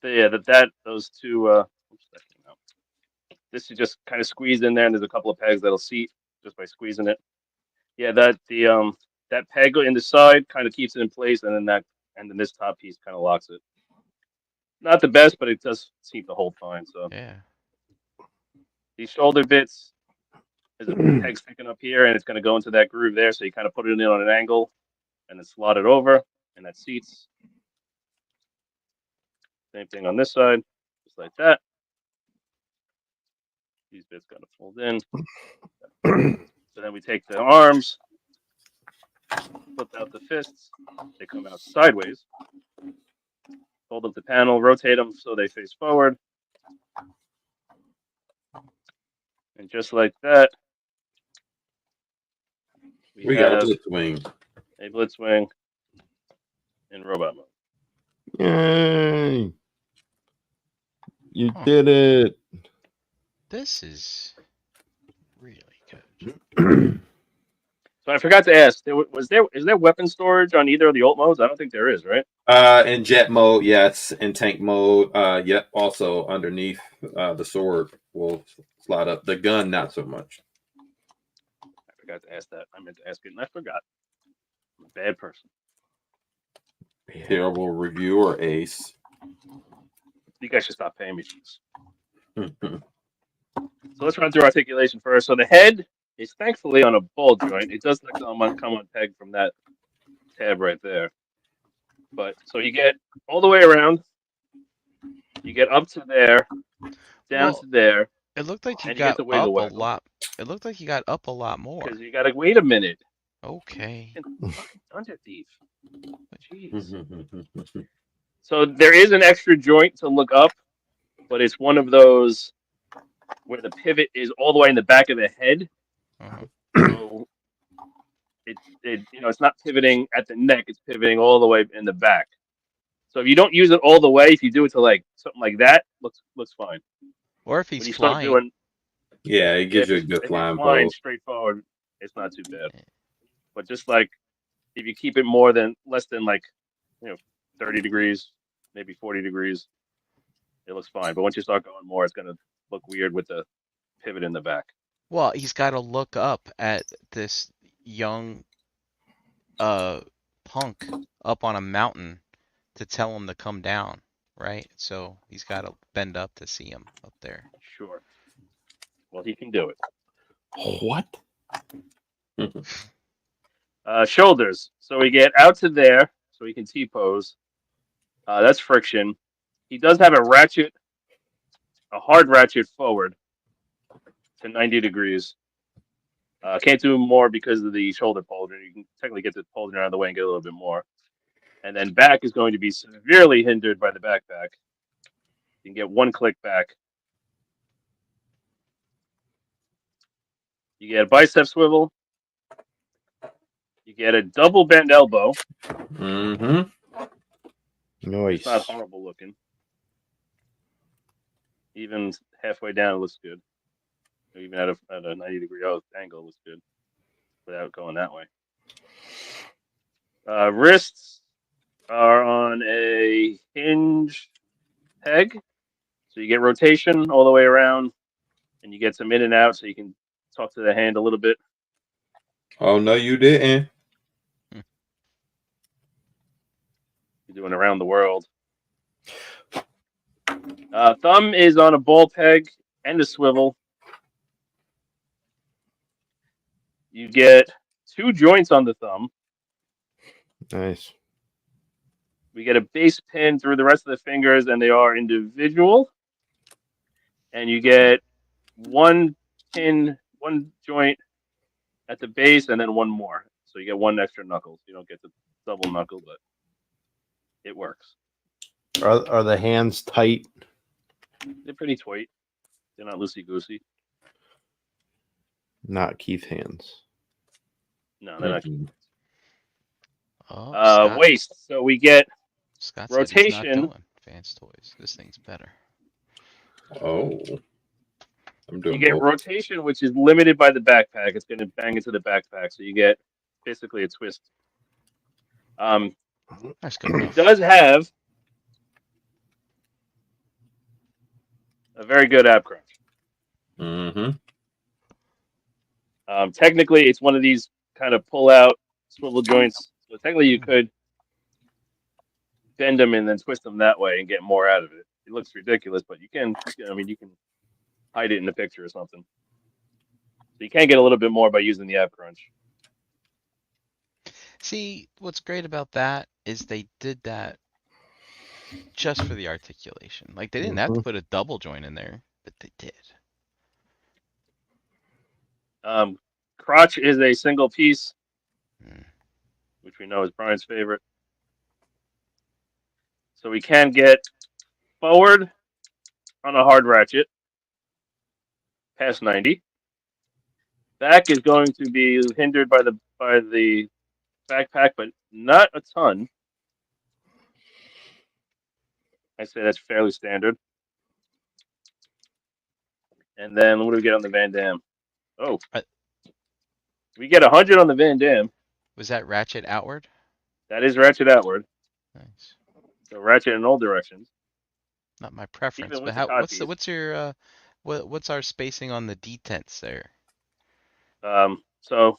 Yeah, those two. Oops, that came out. This is just kind of squeezed in there, and there's a couple of pegs that'll seat just by squeezing it. Yeah, that peg in the side kind of keeps it in place, and then this top piece kind of locks it. Not the best, but it does seem to hold fine. So Yeah. these shoulder bits, there's a peg sticking up here, and it's going to go into that groove there. So you kind of put it in on an angle, and then slot it over, and that seats. Same thing on this side, just like that. These bits got to fold in. So then we take the arms, flip out the fists. They come out sideways. Hold up the panel, rotate them so they face forward. And just like that, We got a Blitzwing. A Blitzwing in robot mode. Yay! You did it. This is really good. So I forgot to ask, is there weapon storage on either of the ult modes? I don't think there is, right? In jet mode, yes. In tank mode, yep. Also underneath the sword will slide up. The gun, not so much. I forgot to ask that. I meant to ask it and I forgot. I'm a bad person. Terrible reviewer, Ace. You guys should stop paying me for this. So let's run through articulation first. So the head is thankfully on a ball joint. It does not come on peg from that tab right there. But so you get all the way around. You get up to there, down to there. It looked like you and got you get to up a wiggle. lot. It looked like you got up a lot more. Because you got to wait a minute. Okay. Dungeon thief. Jeez. So there is an extra joint to look up, but it's one of those where the pivot is all the way in the back of the head. So it's not pivoting at the neck; it's pivoting all the way in the back. So if you don't use it all the way, if you do it to like something like that, looks fine. Or if he's when you flying. start doing, yeah, it gives you a good flying pose. Straight forward, it's not too bad. But just like if you keep it less than 30 degrees, maybe 40 degrees, it looks fine. But once you start going more, it's gonna look weird with the pivot in the back. Well, he's got to look up at this young punk up on a mountain to tell him to come down, right? So he's got to bend up to see him up there. Sure. Well, he can do it. What? Shoulders. So we get out to there, so he can T-pose. That's friction. He does have a hard ratchet forward to 90 degrees. Can't do more because of the shoulder pauldron. You can technically get the pauldron out of the way and get a little bit more. And then back is going to be severely hindered by the backpack. You can get one click back. You get a bicep swivel. You get a double bend elbow. Mm-hmm. Nice. It's not horrible looking. Even halfway down, it looks good. Even at a 90-degree angle, it looks good without going that way. Wrists are on a hinge peg. So you get rotation all the way around, and you get some in and out so you can talk to the hand a little bit. Oh, no, you didn't. You're doing around the world. Thumb is on a ball peg and a swivel. You get two joints on the thumb. Nice. We get a base pin through the rest of the fingers, and they are individual. And you get one pin, one joint at the base, and then one more. So you get one extra knuckle. You don't get the double knuckle, but it works. Are the hands tight? They're pretty tight. They're not loosey goosey. Not Keith hands. No, they're not. Oh, Scott, Waist. So we get Scott said he's not rotation. doing Fans Toys. This thing's better. Oh, I'm doing You get both. rotation, which is limited by the backpack. It's going to bang into the backpack, so you get basically a twist. That's good It enough. does have a very good ab crunch. Mm-hmm. Technically, it's one of these kind of pull-out swivel joints. So technically, you could bend them and then twist them that way and get more out of it. It looks ridiculous, but you can. I mean, you can hide it in the picture or something. So you can get a little bit more by using the ab crunch. See, what's great about that is they did that just for the articulation. Like, they didn't have to put a double joint in there, but they did. Crotch is a single piece, Mm. which we know is Brian's favorite. So we can get forward on a hard ratchet past 90. Back is going to be hindered by the backpack, but not a ton. I say that's fairly standard. And then what do we get on the Van Dam? Oh, we get 100 on the Van Dam. Was that ratchet outward? That is ratchet outward. Nice. So ratchet in all directions. Not my preference, Even but with the cod what's your what's our spacing on the detents there? So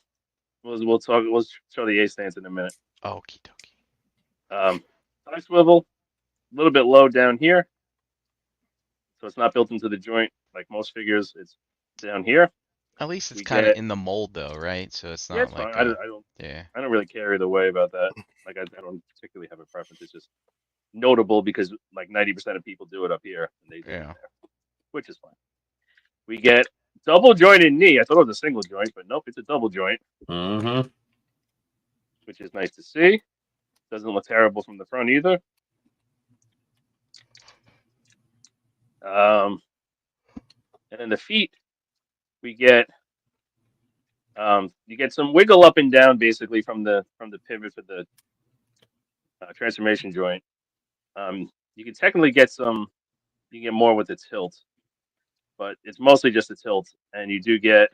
we'll talk. We'll show the A stance in a minute. Okie dokie. Side swivel, a little bit low down here, so it's not built into the joint like most figures. It's down here. At least it's We kind of get- in the mold though, right? So it's Yeah, not it's like fine. yeah. I don't really care either way about that. Like I don't particularly have a preference. It's just notable because like 90% of people do it up here and they do it Yeah. there, which is fine. We get double jointed knee. I thought it was a single joint, but nope, it's a double joint, Mm-hmm. which is nice to see. Doesn't look terrible from the front either. And then the feet, we get you get some wiggle up and down basically from the pivot for the transformation joint. You can technically get some, you can get more with the tilt, but it's mostly just a tilt, and you do get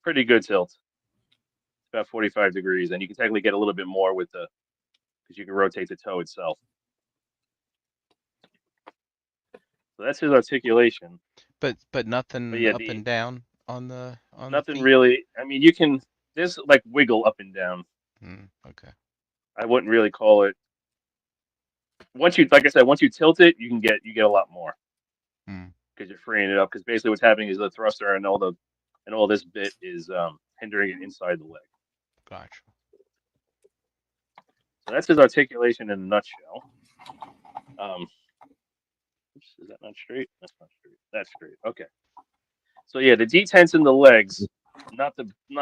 pretty good tilt. It's about 45 degrees, and you can technically get a little bit more with the, because you can rotate the toe itself. So that's his articulation. But nothing But yeah, up and down on the nothing feet? really. I mean, you can, there's like wiggle up and down. Okay. I wouldn't really call it. Once you, like I said, once you tilt it, you get a lot more because you're freeing it up. Because basically, what's happening is the thruster and all this bit is hindering it inside the leg. Gotcha. So that's his articulation in a nutshell. Oops, is that not straight? That's not straight. That's straight. Okay. So yeah, the detents in the legs, not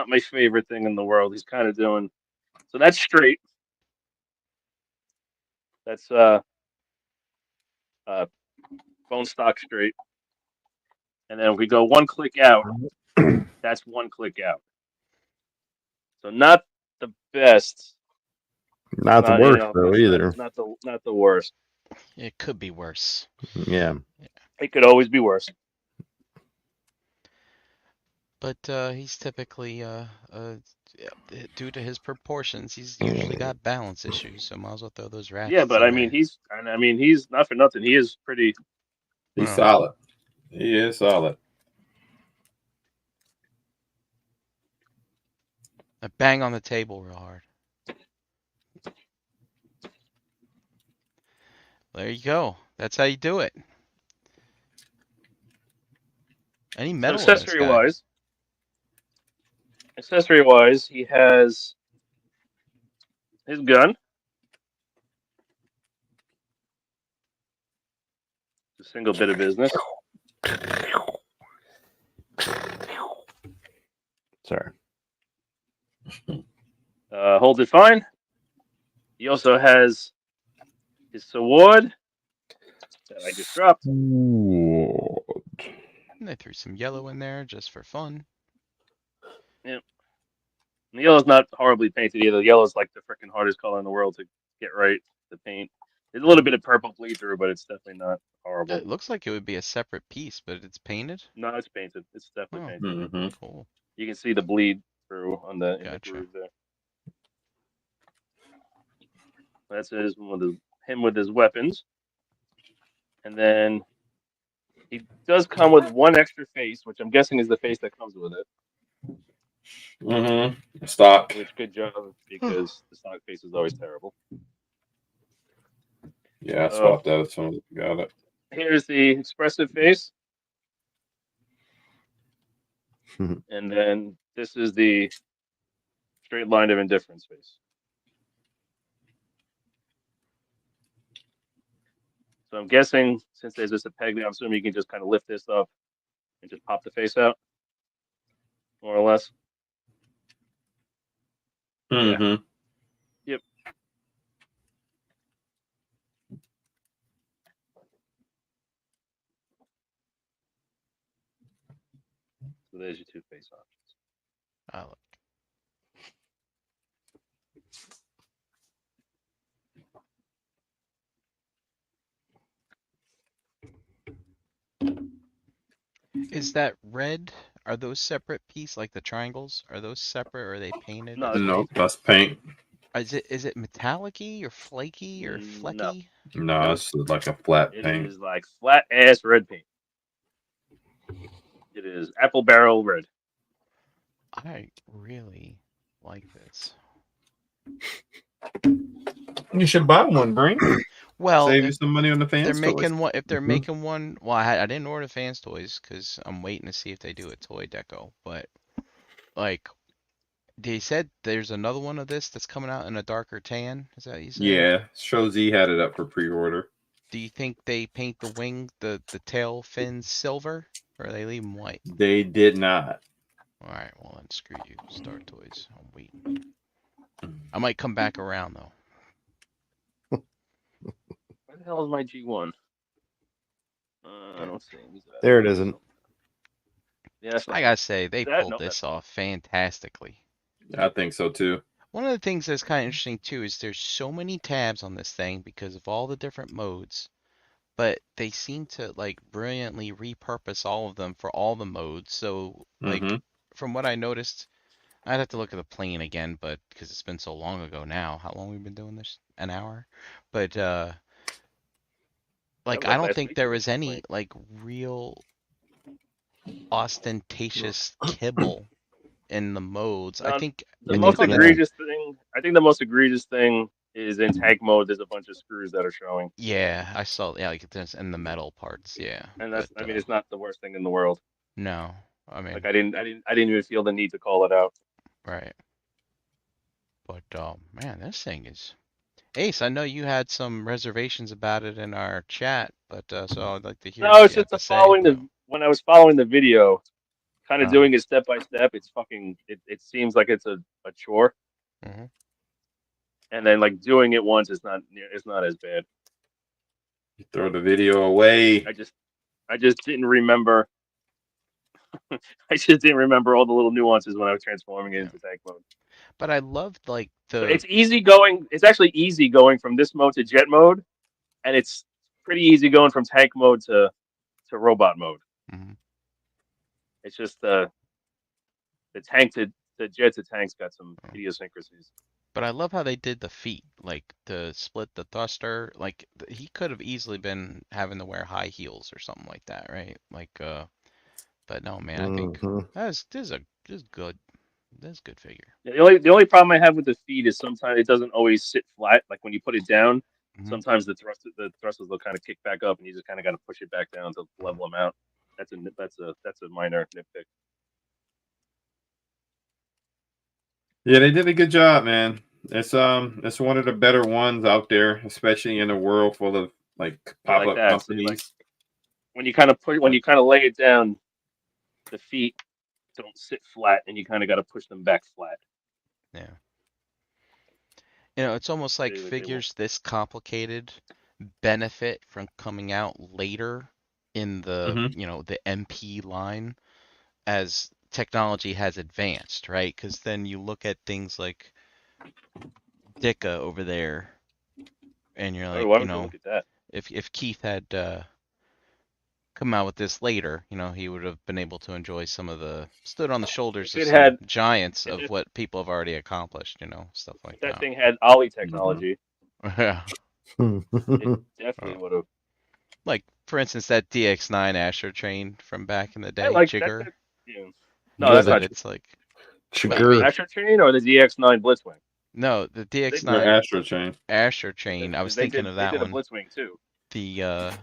my favorite thing in the world. He's kind of doing. So that's straight. That's bone stock straight. And then if we go one click out, that's one click out. So not the best. Not the worst though either. Not the worst. It could be worse. Yeah. It could always be worse. But he's typically due to his proportions, he's usually got balance issues. So might as well throw those ratchets. Yeah, but in I mean there. he's not for nothing. He is pretty. He's solid. He is solid. I bang on the table real hard. There you go. That's how you do it. Any metal in this Accessory guy? wise, accessory wise, he has his gun, a single bit of business. Sorry. Holds it fine. He also has his sword that I just dropped. And they threw some yellow in there just for fun. Yep. And the yellow's not horribly painted either. The yellow's like the freaking hardest color in the world to get right to paint. There's a little bit of purple bleed through, but it's definitely not horrible. It looks like it would be a separate piece, but it's painted. No, it's painted. It's definitely Oh, painted. Mm-hmm. cool. You can see the bleed through on the in the Gotcha. groove there. That's him with his weapons. And then he does come with one extra face, which I'm guessing is the face that comes with it. Mm-hmm. Stock. Which good job, because the stock face is always terrible. Yeah, I swapped that as soon as we got it. Here's the expressive face. And then this is the straight line of indifference face. So I'm guessing, since there's just a peg there, I'm assuming you can just kind of lift this up and just pop the face out, more or less. Mm-hmm. Yeah. Yep. So there's your two face options. I look. Is that red? Are those separate pieces, like the triangles? Are those separate, or are they painted? No, as No, well? that's paint. Is it metallic-y or flaky or No. flecky? No, it's like a flat It paint. is like flat ass red paint. It is apple barrel red. I really like this. You should buy one, Brink. Well, Save you if some money on the they're fans toys. making one, if they're Mhm. making one, well, I didn't order fans toys because I'm waiting to see if they do a toy deco. But like, they said there's another one of this that's coming out in a darker tan. Is that what you said? Yeah, Show Z had it up for pre-order. Do you think they paint the wing, the tail fins silver, or they leave them white? They did not. All right, well then screw you, Star Toys. I'm waiting. I might come back around though. Where the hell is my G1? I don't see him. There it isn't. Yeah, that's I gotta say, they that, pulled no, this off fantastically. I think so too. One of the things that's kind of interesting too is there's so many tabs on this thing because of all the different modes, but they seem to like brilliantly repurpose all of them for all the modes. So like Mm-hmm. from what I noticed, I'd have to look at the plane again, but because it's been so long ago now. How long we've been doing this? An hour. But like was I like don't last think week there we was were any playing. like real ostentatious kibble in the modes. I Now, think the I most think on the egregious thing, I think the most egregious thing is in tank mode. There's a bunch of screws that are showing, yeah, I saw like this in the metal parts, yeah. and But that's, I mean, it's not the worst thing in the world. no, I mean, Like I didn't even feel the need to call it out. right. But man, this thing is Ace. I know you had some reservations about it in our chat, but so I'd like to hear No, what it's you have just to the say. following the when I was following the video, kind of Uh, doing it step by step. It's fucking. It seems like it's a chore, hmm and then like doing it once is not it's not as bad. You throw the video away. I just didn't remember. I just didn't remember all the little nuances when I was transforming it Yeah. into tank mode. But I loved like But the it's easy going. It's actually easy going from this mode to jet mode, and it's pretty easy going from tank mode to robot mode. mhm. It's just the tank to the jet to tanks got some idiosyncrasies. But I love how they did the feet, like to split the thruster. Like he could have easily been having to wear high heels or something like that, right? Like but no, man, I think Mhm. this is good. This is good figure. Yeah, the only problem I have with the feet is sometimes it doesn't always sit flat. Like when you put it down, Mhm. sometimes the thrusters will kind of kick back up, and you just kind of got to push it back down to level them out. That's a minor nitpick. Yeah, they did a good job, man. It's one of the better ones out there, especially in a world full of like Yeah, like pop-up that. So companies. like when you kind of lay it down, the feet don't sit flat, and you kind of got to push them back flat. Yeah. You know, it's almost like They won't. figures this complicated benefit from coming out later in the, Mhm. you know, the MP line as technology has advanced, right? Because then you look at things like Dicka over there, and you're Oh, like, why you would you know, look at that? if Keith had come out with this later, you know, he would have been able to enjoy some of the stood on the shoulders If of it some had, giants if, of what people have already accomplished, you know, stuff like if that that. thing had Ollie Mhm. technology, Yeah. it definitely Uh, would have. Like, for instance, that DX9 Astro train from back in the I day, like that. Jigger. Yeah. No, You know, that's that not. it's like, well, I The mean, Chigurh. Astro Train or the DX9 Blitzwing? no, the They, The DX9 Astro Chain. Astro train. I was because they thinking did of they that did a one. Blitzwing too. The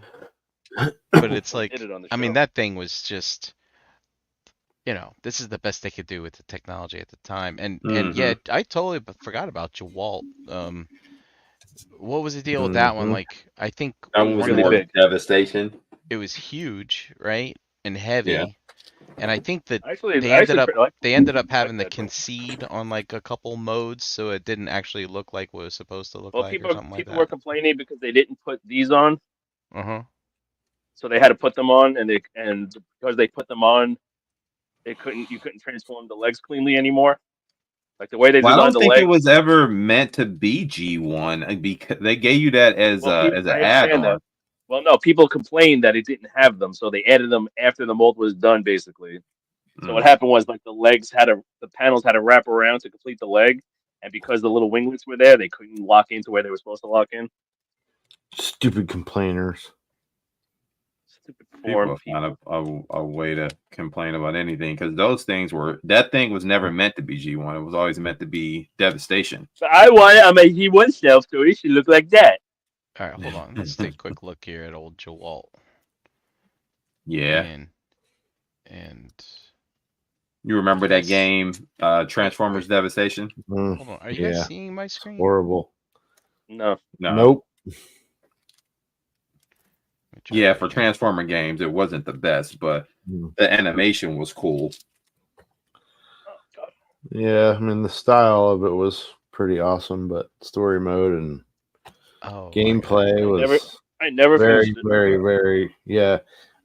but it's They did like, it on the I mean, show. that thing was just, you know, this is the best they could do with the technology at the time. And yeah, Mhm. I totally forgot about Jawalt. What was the deal with that one? Mhm. Like, I think That It one was was one of really the more big. devastation. it was huge, right? And Yeah. heavy. And I think that Actually, they I ended actually up like they ended up having to that build. concede on like a couple modes, so it didn't actually look like what it was supposed to look Well, like or something like people were that. complaining because they didn't put these on, Uh-huh. so they had to put them on, and because they put them on, you couldn't transform the legs cleanly anymore. Like the way they Well, I designed don't the think it legs. was ever meant to be G1 because they gave you that as Well, as an I understand add-on. that. Well, no, people complained that it didn't have them, so they added them after the mold was done, basically. So what Mm. happened was like the panels had to wrap around to complete the leg, and because the little winglets were there, they couldn't lock into where they were supposed to lock in. Stupid complainers. Stupid People form have found people. a way to complain about anything because that thing was never meant to be G1. It was always meant to be devastation. But I want it on my G1 shelf, so it should look like that. All right, hold on. Let's take a quick look here at old Jawalt. Yeah. And You remember that game, Transformers wait, Devastation? Mm, hold on. Are you guys yeah. seeing my screen? Horrible. No, No. Nope. Let me try Yeah, that for again. Transformer games, it wasn't the best, but Mm. the animation was cool. oh god, Yeah, I mean the style of it was pretty awesome, but story mode and Oh my gameplay God. I never very, finished it. very. Yeah,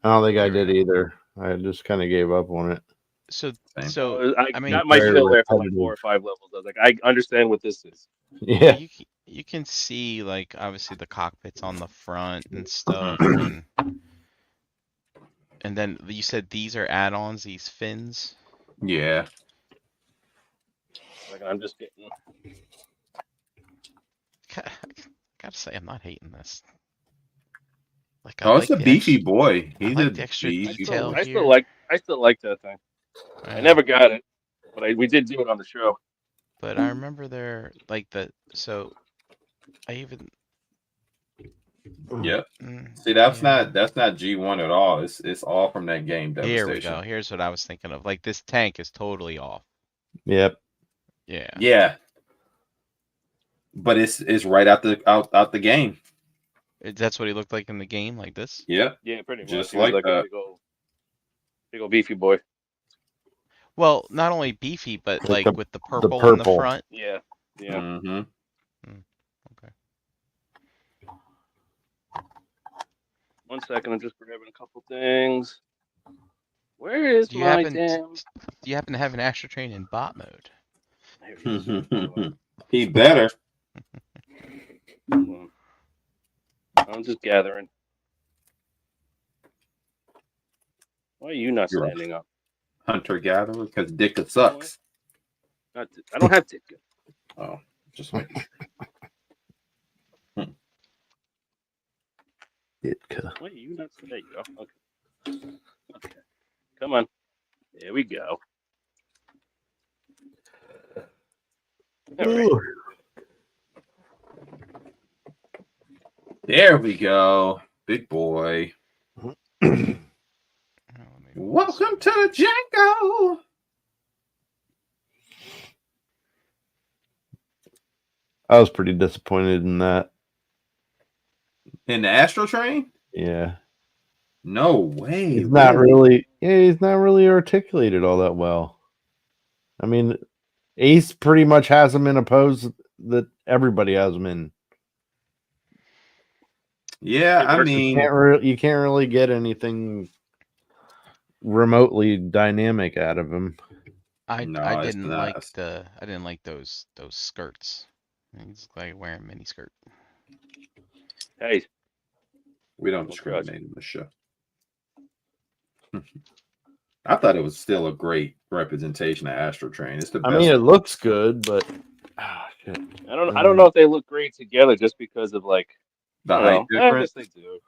I don't think I Here we did go. either. I just kind of gave up on it. So Same. I I mean, got my Very fill there for like 4 repetitive. or 5 levels. I was like, I understand what this is. Yeah. you can see like obviously the cockpits on the front and stuff, and then you said these are add-ons, these fins. Yeah. Like I'm just getting. Gotta say, I'm not hating this. Like Oh, it's a beefy boy. I He's like a the extra beefy detail boy. here. I still like that thing. I Yeah. never got it, but we did do it on the show. But I remember there like so I even Yep. mm, See, that's yeah. not G1 at all. It's all from that game Here we go. Devastation. Here's what I was thinking of. Like this tank is totally off. Yep. Yeah. Yeah. But it's right out the game. That's what he looked like in the game, like this. Yep. Yeah, pretty much. Just He was like like a that. big old beefy boy. Well, not only beefy, but Like like with the the purple in the purple. front. Yeah, yeah. Mm-hmm. Okay. 1 second, I'm just grabbing a couple things. Where is Do you my happen damn? do you happen to have an Astro Train in bot mode? There it is. Hold on. He better. Hold on. I'm just gathering. Why are you not You're a standing up? hunter gatherer because Dicka sucks. I don't have to. Oh, just making sure. Ditka. Why are you not? There you go. Okay. Okay. Come on. There we go. All right. There we go. Big boy. Oh, let me Welcome to the Django. I was pretty disappointed in that. In the Astro Train? Yeah. No way. He's not really articulated all that well. I mean, Ace pretty much has him in a pose that everybody has him in. Yeah, I works. mean, You can't really get anything remotely dynamic out of him. I No, I it's didn't not. like those skirts. He's like wearing mini skirt. Hey, We don't Oh, discriminate in the show. I thought it was still a great representation of Astro Train. It's the best. I mean, it looks good, but shit. I don't know if they look great together just because of like the I don't height know. I difference. guess they do.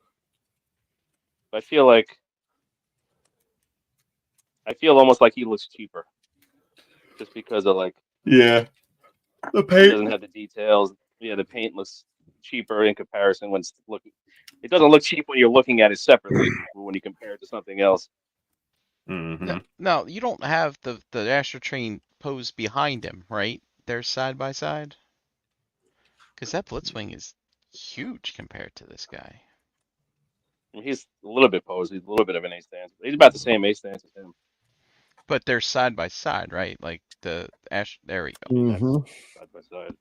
I feel almost like he looks cheaper, just because of like Yeah, the he paint. doesn't have the details. Yeah, the paint looks cheaper in comparison when it's looking. It doesn't look cheap when you're looking at it separately, but when you compare it to something else. Mm-hmm. No, you don't have the Astro Train pose behind him, right? They're side by side. Because that Blitzwing is huge compared to this guy. I mean, he's a little bit posed. He's a little bit of an ace stance. He's about the same ace stance as him. But they're side by side, right? Like the Ash. There we go. Mm-hmm. Side by side.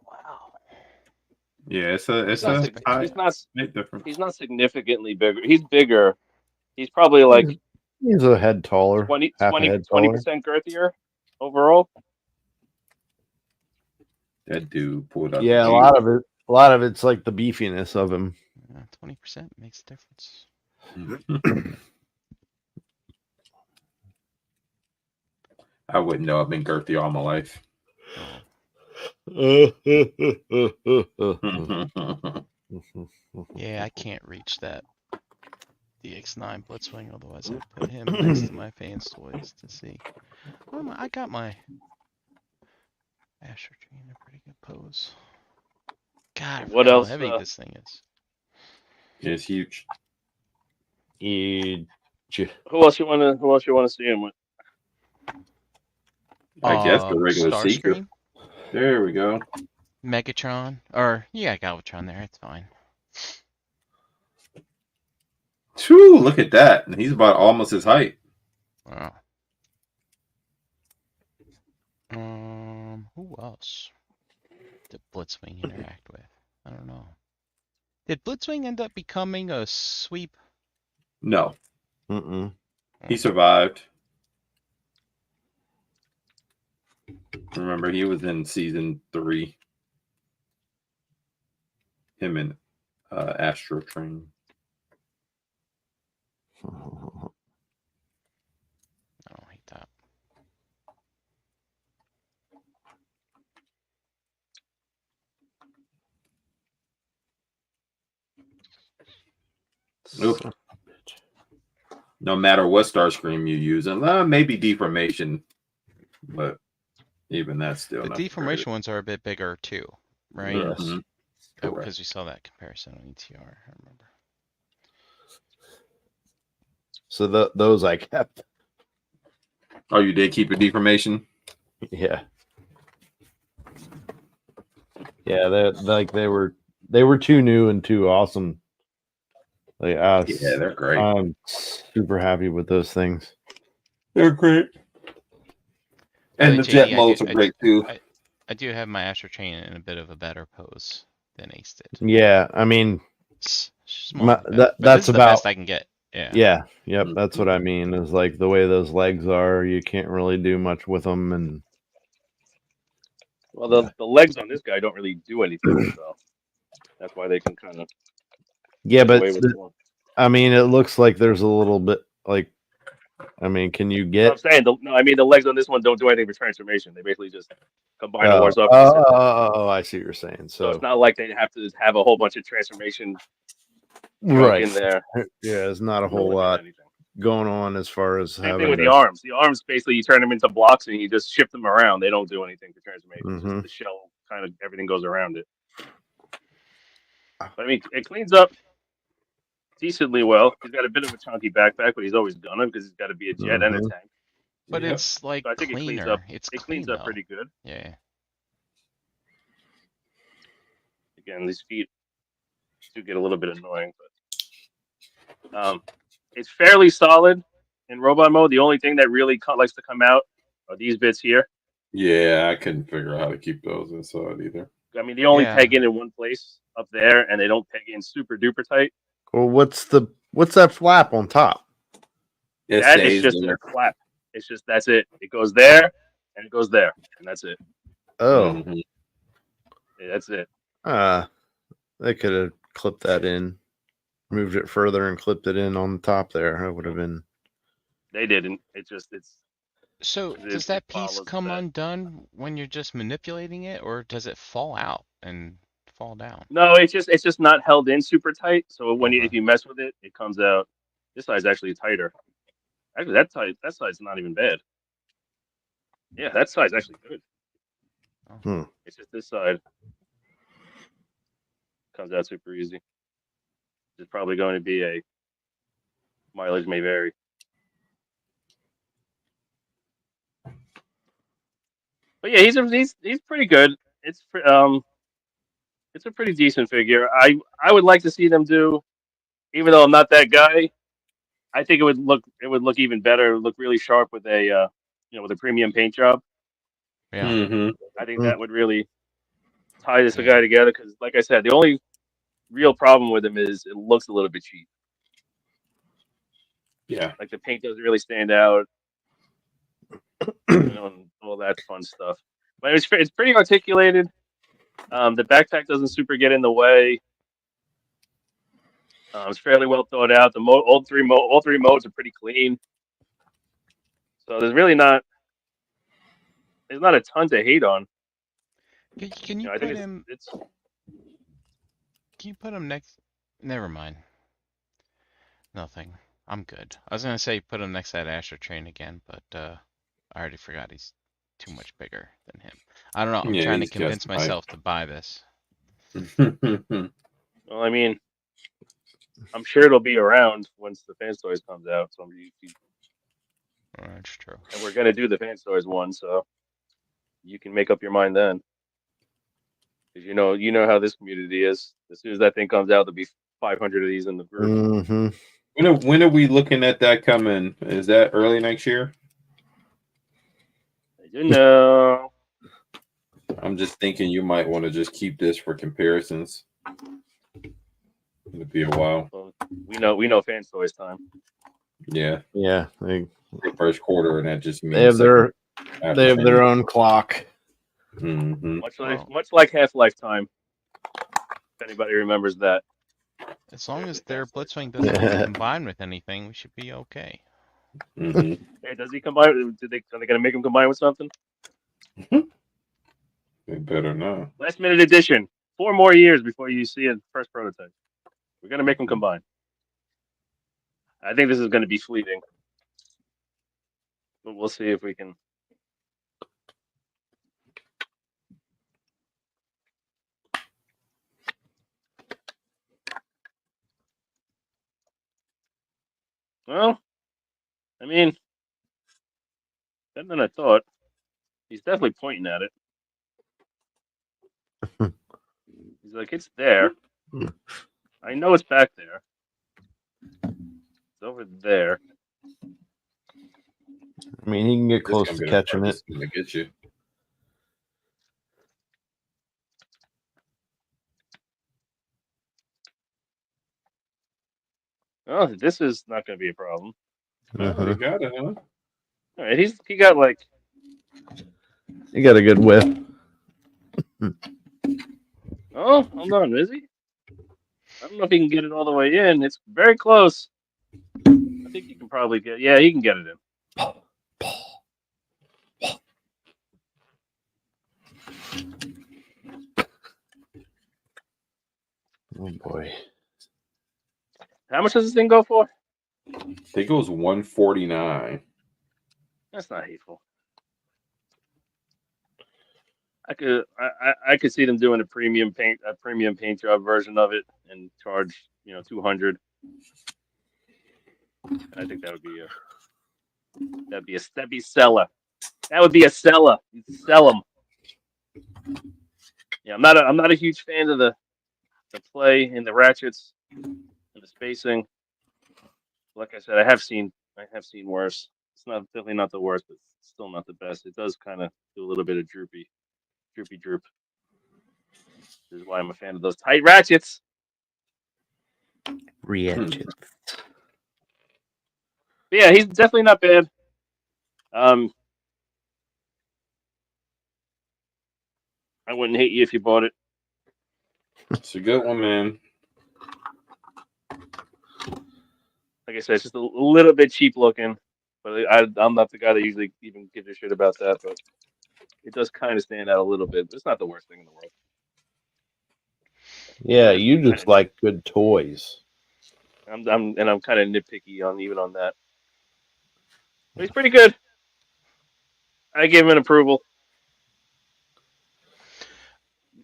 Wow. Yeah, it's He's a not, height difference. he's not significantly bigger. He's bigger. He's probably like He's a head taller, 20% half a head taller. girthier overall. That dude pulled up. Yeah, a lot of it's like the beefiness of him. 20% makes a difference. I wouldn't know. I've been girthy all my life. Yeah, I can't reach that DX9 Blitzwing, otherwise I'd put him next to my fans toys to see. I got my Astro Train in a pretty good pose. God, I What forgot else, how heavy this thing is. It's huge. Who else you wanna see him with? I guess the regular Seeker. Starscream, There we go. Megatron, or yeah, Galvatron there. It's fine. Whew, look at that. And he's about almost his height. Wow. Who else did Blitzwing interact with? I don't know. Did Blitzwing end up becoming a sweep? No. Mm-mm. He survived. Remember, he was in season 3. Him and Astro Train. I don't hate that. Nope. No matter what Starscream you use, and maybe deformation, but even that's still The not deformation ones are a bit bigger too, right? Yes. Mhm. Oh, Correct. because we saw that comparison on ETR. I remember. So those I kept. Oh, you did keep a deformation? Yeah. Yeah, they were too new and too awesome. Like Yeah, they're great. I'm super happy with those things. They're great. And the JD, jet modes are great too. I do have my Astro Train in a bit of a better pose than Ace did. Yeah, I mean, It's small, that's this is the about best I can get. Yeah. Yeah, yep, that's what I mean. Is like the way those legs are, you can't really do much with them, and Well, the legs on this guy don't really do anything, so that's why they can kind of yeah, but away with one. I mean, it looks like there's a little bit like, I mean, can you get? I'm saying the legs on this one don't do anything for transformation. They basically just combine the horse up. Oh, I see what you're saying. So it's not like they have to have a whole bunch of transformation right in there. Yeah, there's not a whole lot going on as far as Same thing with the arms. The arms basically you turn them into blocks and you just shift them around. They don't do anything for transformation. It's just the shell, kind of everything goes around it. But I mean, it cleans up decently well. He's got a bit of a chunky backpack, but he's always gonna because he's got to be a jet and a tank. But it's like So I think cleaner. it cleans up. It's It cleans clean, up pretty good. Yeah. Again, these feet do get a little bit annoying, but it's fairly solid in robot mode. The only thing that really likes to come out are these bits here. Yeah, I couldn't figure out how to keep those inside either. I mean, they only Yeah. peg in one place up there, and they don't peg in super duper tight. Well, what's that flap on top? It That is stays just there. a flap. It's just that's it. It goes there, and it goes there, and that's it. Oh, Mhm. Yeah, that's it. they could have clipped that in, moved it further, and clipped it in on the top there. That would have been. They didn't. It's So it does that piece follows come that. undone when you're just manipulating it, or does it fall out and fall down? No, it's just not held in super tight. So when Okay. if you mess with it, it comes out. This side's actually tighter. Actually, that side's not even bad. Yeah, that side's actually good. Hmm. It's just this side comes out super easy. It's probably going to be a mileage may vary. But yeah, he's pretty good. It's a pretty decent figure. I would like to see them do, even though I'm not that guy. I think it would look even better. It would look really sharp with a with a premium paint job. Yeah. Mhm. I think that would really tie this guy together because, like I said, the only real problem with him is it looks a little bit cheap. Yeah. Like the paint doesn't really stand out, and all that fun stuff. But it's pretty articulated. The backpack doesn't super get in the way. It's fairly well thought out. All three modes are pretty clean. So there's not a ton to hate on. Can you I put think him? it's Can you put him next? Never mind. Nothing. I'm good. I was gonna say put him next to that Astro Train again, but I already forgot he's too much bigger than him. I don't know. I'm Yeah, trying to he's convince just hype. myself to buy this. well, I mean, I'm sure it'll be around once the Fans Toys comes out. So Oh, that's true. and we're gonna do the Fans Toys one, so you can make up your mind then. Because you know how this community is. As soon as that thing comes out, there'll be 500 of these in the group. Mm-hmm. When are we looking at that coming? Is that early next year? I do know. I'm just thinking you might want to just keep this for comparisons. It'll be a while. Well, we know Fans Toys time. Yeah, Yeah, they the first quarter, and that just means they have their own clock. Mm-hmm. Much like Half-Life time. If anybody remembers that. As long as their Blitzwing doesn't get combined with anything, we should be okay. Mm-hmm. Hey, does he combine? Are they gonna make him combine with something? They better not. Last minute edition. 4 more years before you see a first prototype. We're gonna make them combine. I think this is gonna be fleeting, but we'll see if we can. Well, I mean, better than I thought. He's definitely pointing at it. He's like, it's there. I know it's back there. It's over there. I mean, he can get This close gonna to be the catching it. hardest thing to get you. Oh, this is not going to be a problem. Oh, you got it, huh? All right, he got like. He got a good whiff. Oh, hold on, is he? I don't know if he can get it all the way in. It's very close. I think he can probably get. Yeah, he can get it in. Oh boy. How much does this thing go for? I think it was 149. That's not hateful. I could see them doing a premium paint job version of it and charge 200. I think that would be seller. That would be a seller. You sell them. Yeah, I'm not a huge fan of the the play in the ratchets and the spacing. Like I said, I have seen worse. It's not definitely not the worst, but still not the best. It does kind of do a little bit of droop. This is why I'm a fan of those tight ratchets. Ratchet. But yeah, he's definitely not bad. I wouldn't hate you if you bought it. It's a good one, man. Like I said, it's just a little bit cheap looking, but I'm not the guy that usually even gives a shit about that. But it does kind of stand out a little bit. But it's not the worst thing in the world. Yeah, you just like good toys. I'm kind of nitpicky on that. But he's pretty good. I give him an approval.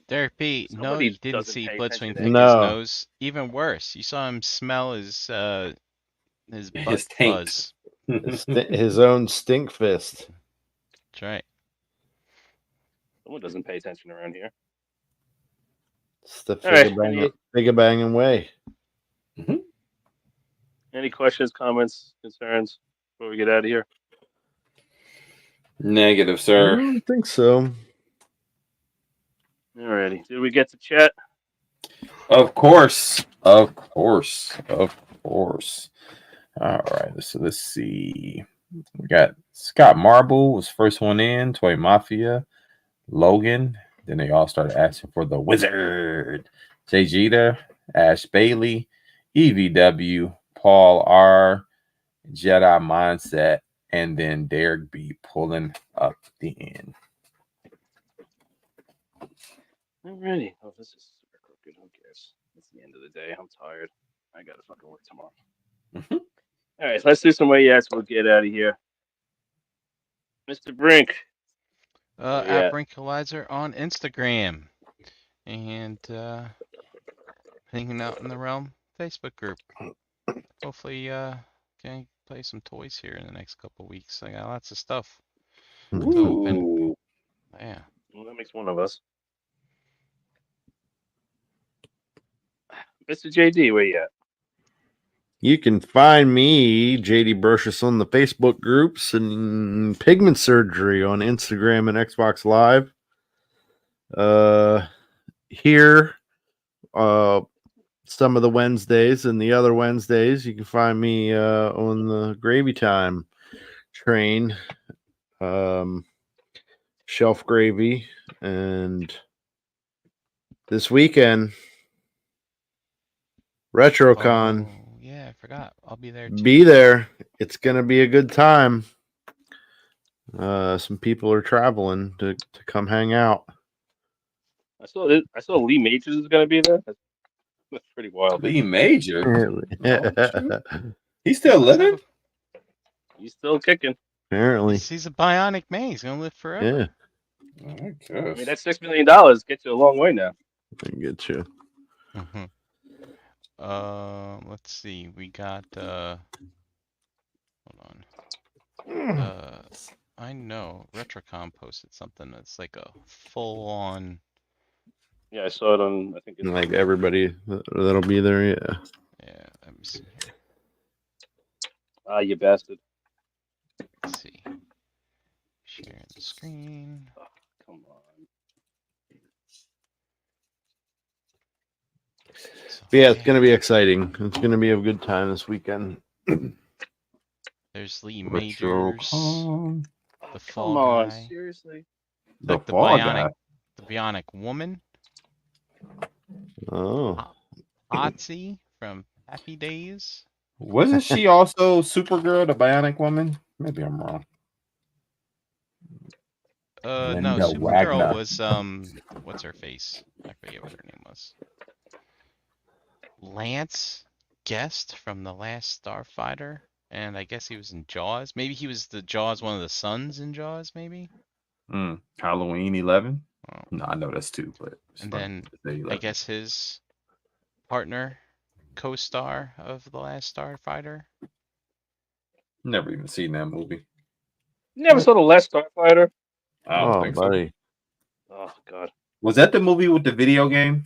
Derek B, no, Somebody you didn't doesn't see pay Blitzwing attention to pick his No. nose. Even worse, you saw him smell his butt taint. fuzz. His own stink fist. That's right. Someone doesn't pay attention around here. It's the All right, figure banging way. Any questions, comments, concerns before we get out of here? Negative, I sir. don't think so. Alrighty. Did we get to chat? Of course. Of course. Of course. All right. So let's see. We got Scott Marble was first one in. Toy Mafia. Logan. Then they all started asking for the Wizard. Jay Jeter. Ash Bailey. EVW. Paul R. Jedi Mindset. And then Derek B pulling up the end. Alrighty. Oh, this is super crooked. Who cares? It's the end of the day. I'm tired. I gotta fucking work tomorrow. All right, so let's do some way yaks. We'll get out of here. Mr. Brink. At Brinkalizer on Instagram. And hanging out in the Realm Facebook group. Hopefully can play some toys here in the next couple weeks. I got lots of stuff to open. Ooh. Yeah. Well, that makes one of us. Mr. JD, where you at? You can find me, JD Burshus, on the Facebook groups and Pigment Surgery on Instagram and Xbox Live. Here, some of the Wednesdays and the other Wednesdays, you can find me on the Gravy Time train, Shelf Gravy, and this weekend, RetroCon. Oh, yeah, I forgot. I'll be there too. Be there. It's gonna be a good time. Some people are traveling to come hang out. I saw Lee Majors is gonna be there. That's pretty wild. Lee Major. Apparently, He's still living? He's still kicking. He's a bionic man. He's gonna live forever. Yeah, I I mean, guess. that $6 million gets you a long way now. I get you. Mm-hmm. Let's see. We got hold on. I know RetroCon posted something that's like a full-on. Yeah, I saw it on. I think it's Like everybody that'll be there. Yeah. Yeah. Let me see. Ah, you bastard. Let's see. Sharing the screen. Oh, come on. So, But yeah, it's gonna be exciting. It's gonna be a good time this weekend. There's Lee Majors, RetroCon. the Fall Come on, Guy, seriously. The the Fall Guy. Bionic Woman, Oh, Otzi from Happy Days. Wasn't she also Supergirl, the Bionic Woman? Maybe I'm wrong. No, Linda Supergirl Wagner. was what's her face? I forget what her name was. Lance Guest from The Last Starfighter, and I guess he was in Jaws. Maybe he was the Jaws, one of the sons in Jaws, maybe. Halloween 11. Oh. No, I know that's 2, but And then I guess his partner, co-star of The Last Starfighter. Never even seen that movie. You never saw The Last Starfighter? I don't think buddy. Oh God. so. Was that the movie with the video game?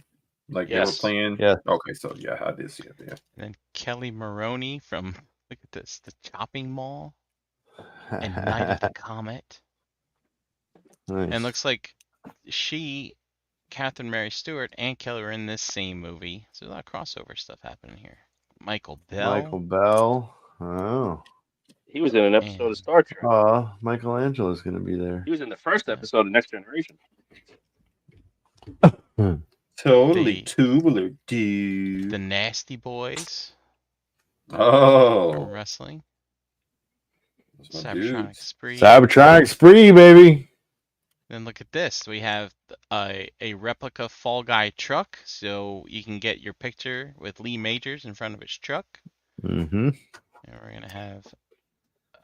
Like they were Yes. playing. Yeah. Okay, so yeah, I did see it there. And then Kelly Maroney from, look at this, The Chopping Mall and Night of the Comet. Nice. And looks like she, Catherine Mary Stewart, and Kelly were in this same movie. So there's a lot of crossover stuff happening here. Michael Bell. Michael Bell. Oh. He was in an episode And- of Star Trek. Michelangelo's going to be there. He was in the first episode of Next Generation. Totally The- tubular, dude. The Nasty Boys from Oh, wrestling. those my Cybertronic dudes. Spree. Cybertronic Spree, baby. Then look at this. We have a replica Fall Guy truck, so you can get your picture with Lee Majors in front of his truck. Mm-hmm. And we're gonna have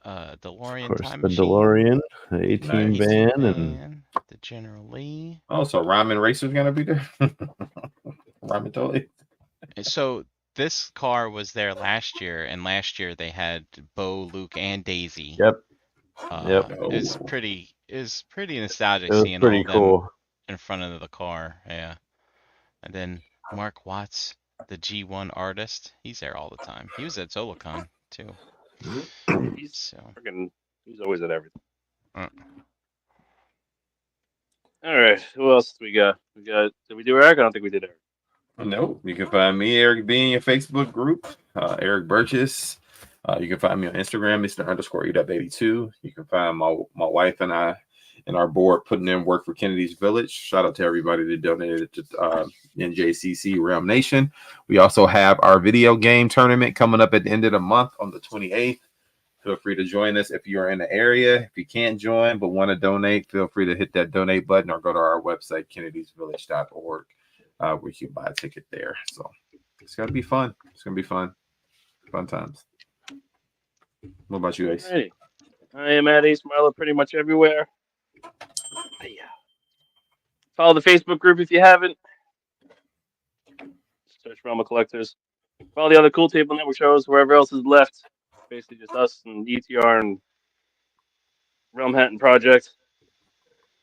Of DeLorean course, time the machine, DeLorean, the 18 Nice. van, and and the General Lee. Oh, so Ramen Racer's gonna be there. Ramen Toy. And so this car was there last year, and last year they had Bo, Luke, and Daisy. yep, It's Oh. pretty nostalgic it was seeing pretty all them cool. in front of the car. Yeah. And then Mark Watts, the G1 artist, he's there all the time. He was at ZoloCon too. He's So freaking. He's always at everything. uh, All right. Who else do we got? Did we do Eric? I don't think we did Eric. No, you can find me, Eric B, in your Facebook group, Eric Burgess. You can find me on Instagram, Mr_E.Baby2. You can find my wife and I and our board putting in work for Kennedy's Village. Shout out to everybody that donated to NJCC Realm Nation. We also have our video game tournament coming up at the end of the month on the 28th. Feel free to join us if you're in the area. If you can't join but want to donate, feel free to hit that donate button or go to our website, kennedysvillage.org. Where you can buy a ticket there. So it's gonna be fun. It's gonna be fun. Fun times. What about you, Ace? Alrighty. I am at Ace Marla pretty much everywhere. Yeah. Follow the Facebook group if you haven't. Search Realm of Collectors. Follow the other Cool Table Network shows, wherever else is left. Basically just us and ETR and Realm Hatton Project.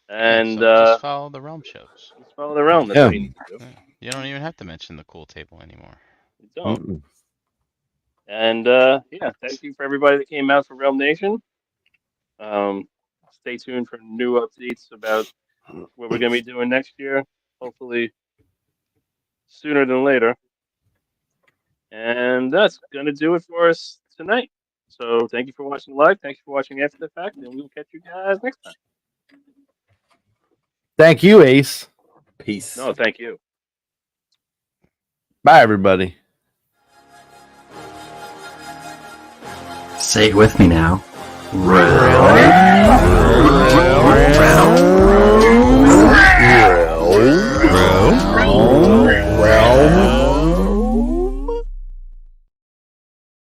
And so just follow the Realm shows. just follow the Realm. That's Yeah. what you need to do. You don't even have to mention the Cool Table anymore. You don't. Mm-mm. And yeah, thank you for everybody that came out for Realm Nation. Stay tuned for new updates about what we're gonna be doing next year. Hopefully sooner than later. And that's gonna do it for us tonight. So thank you for watching live. Thank you for watching after the fact, and we will catch you guys next time. Thank you, Ace. Peace. No, thank you. Bye, everybody. Say it with me now. Realm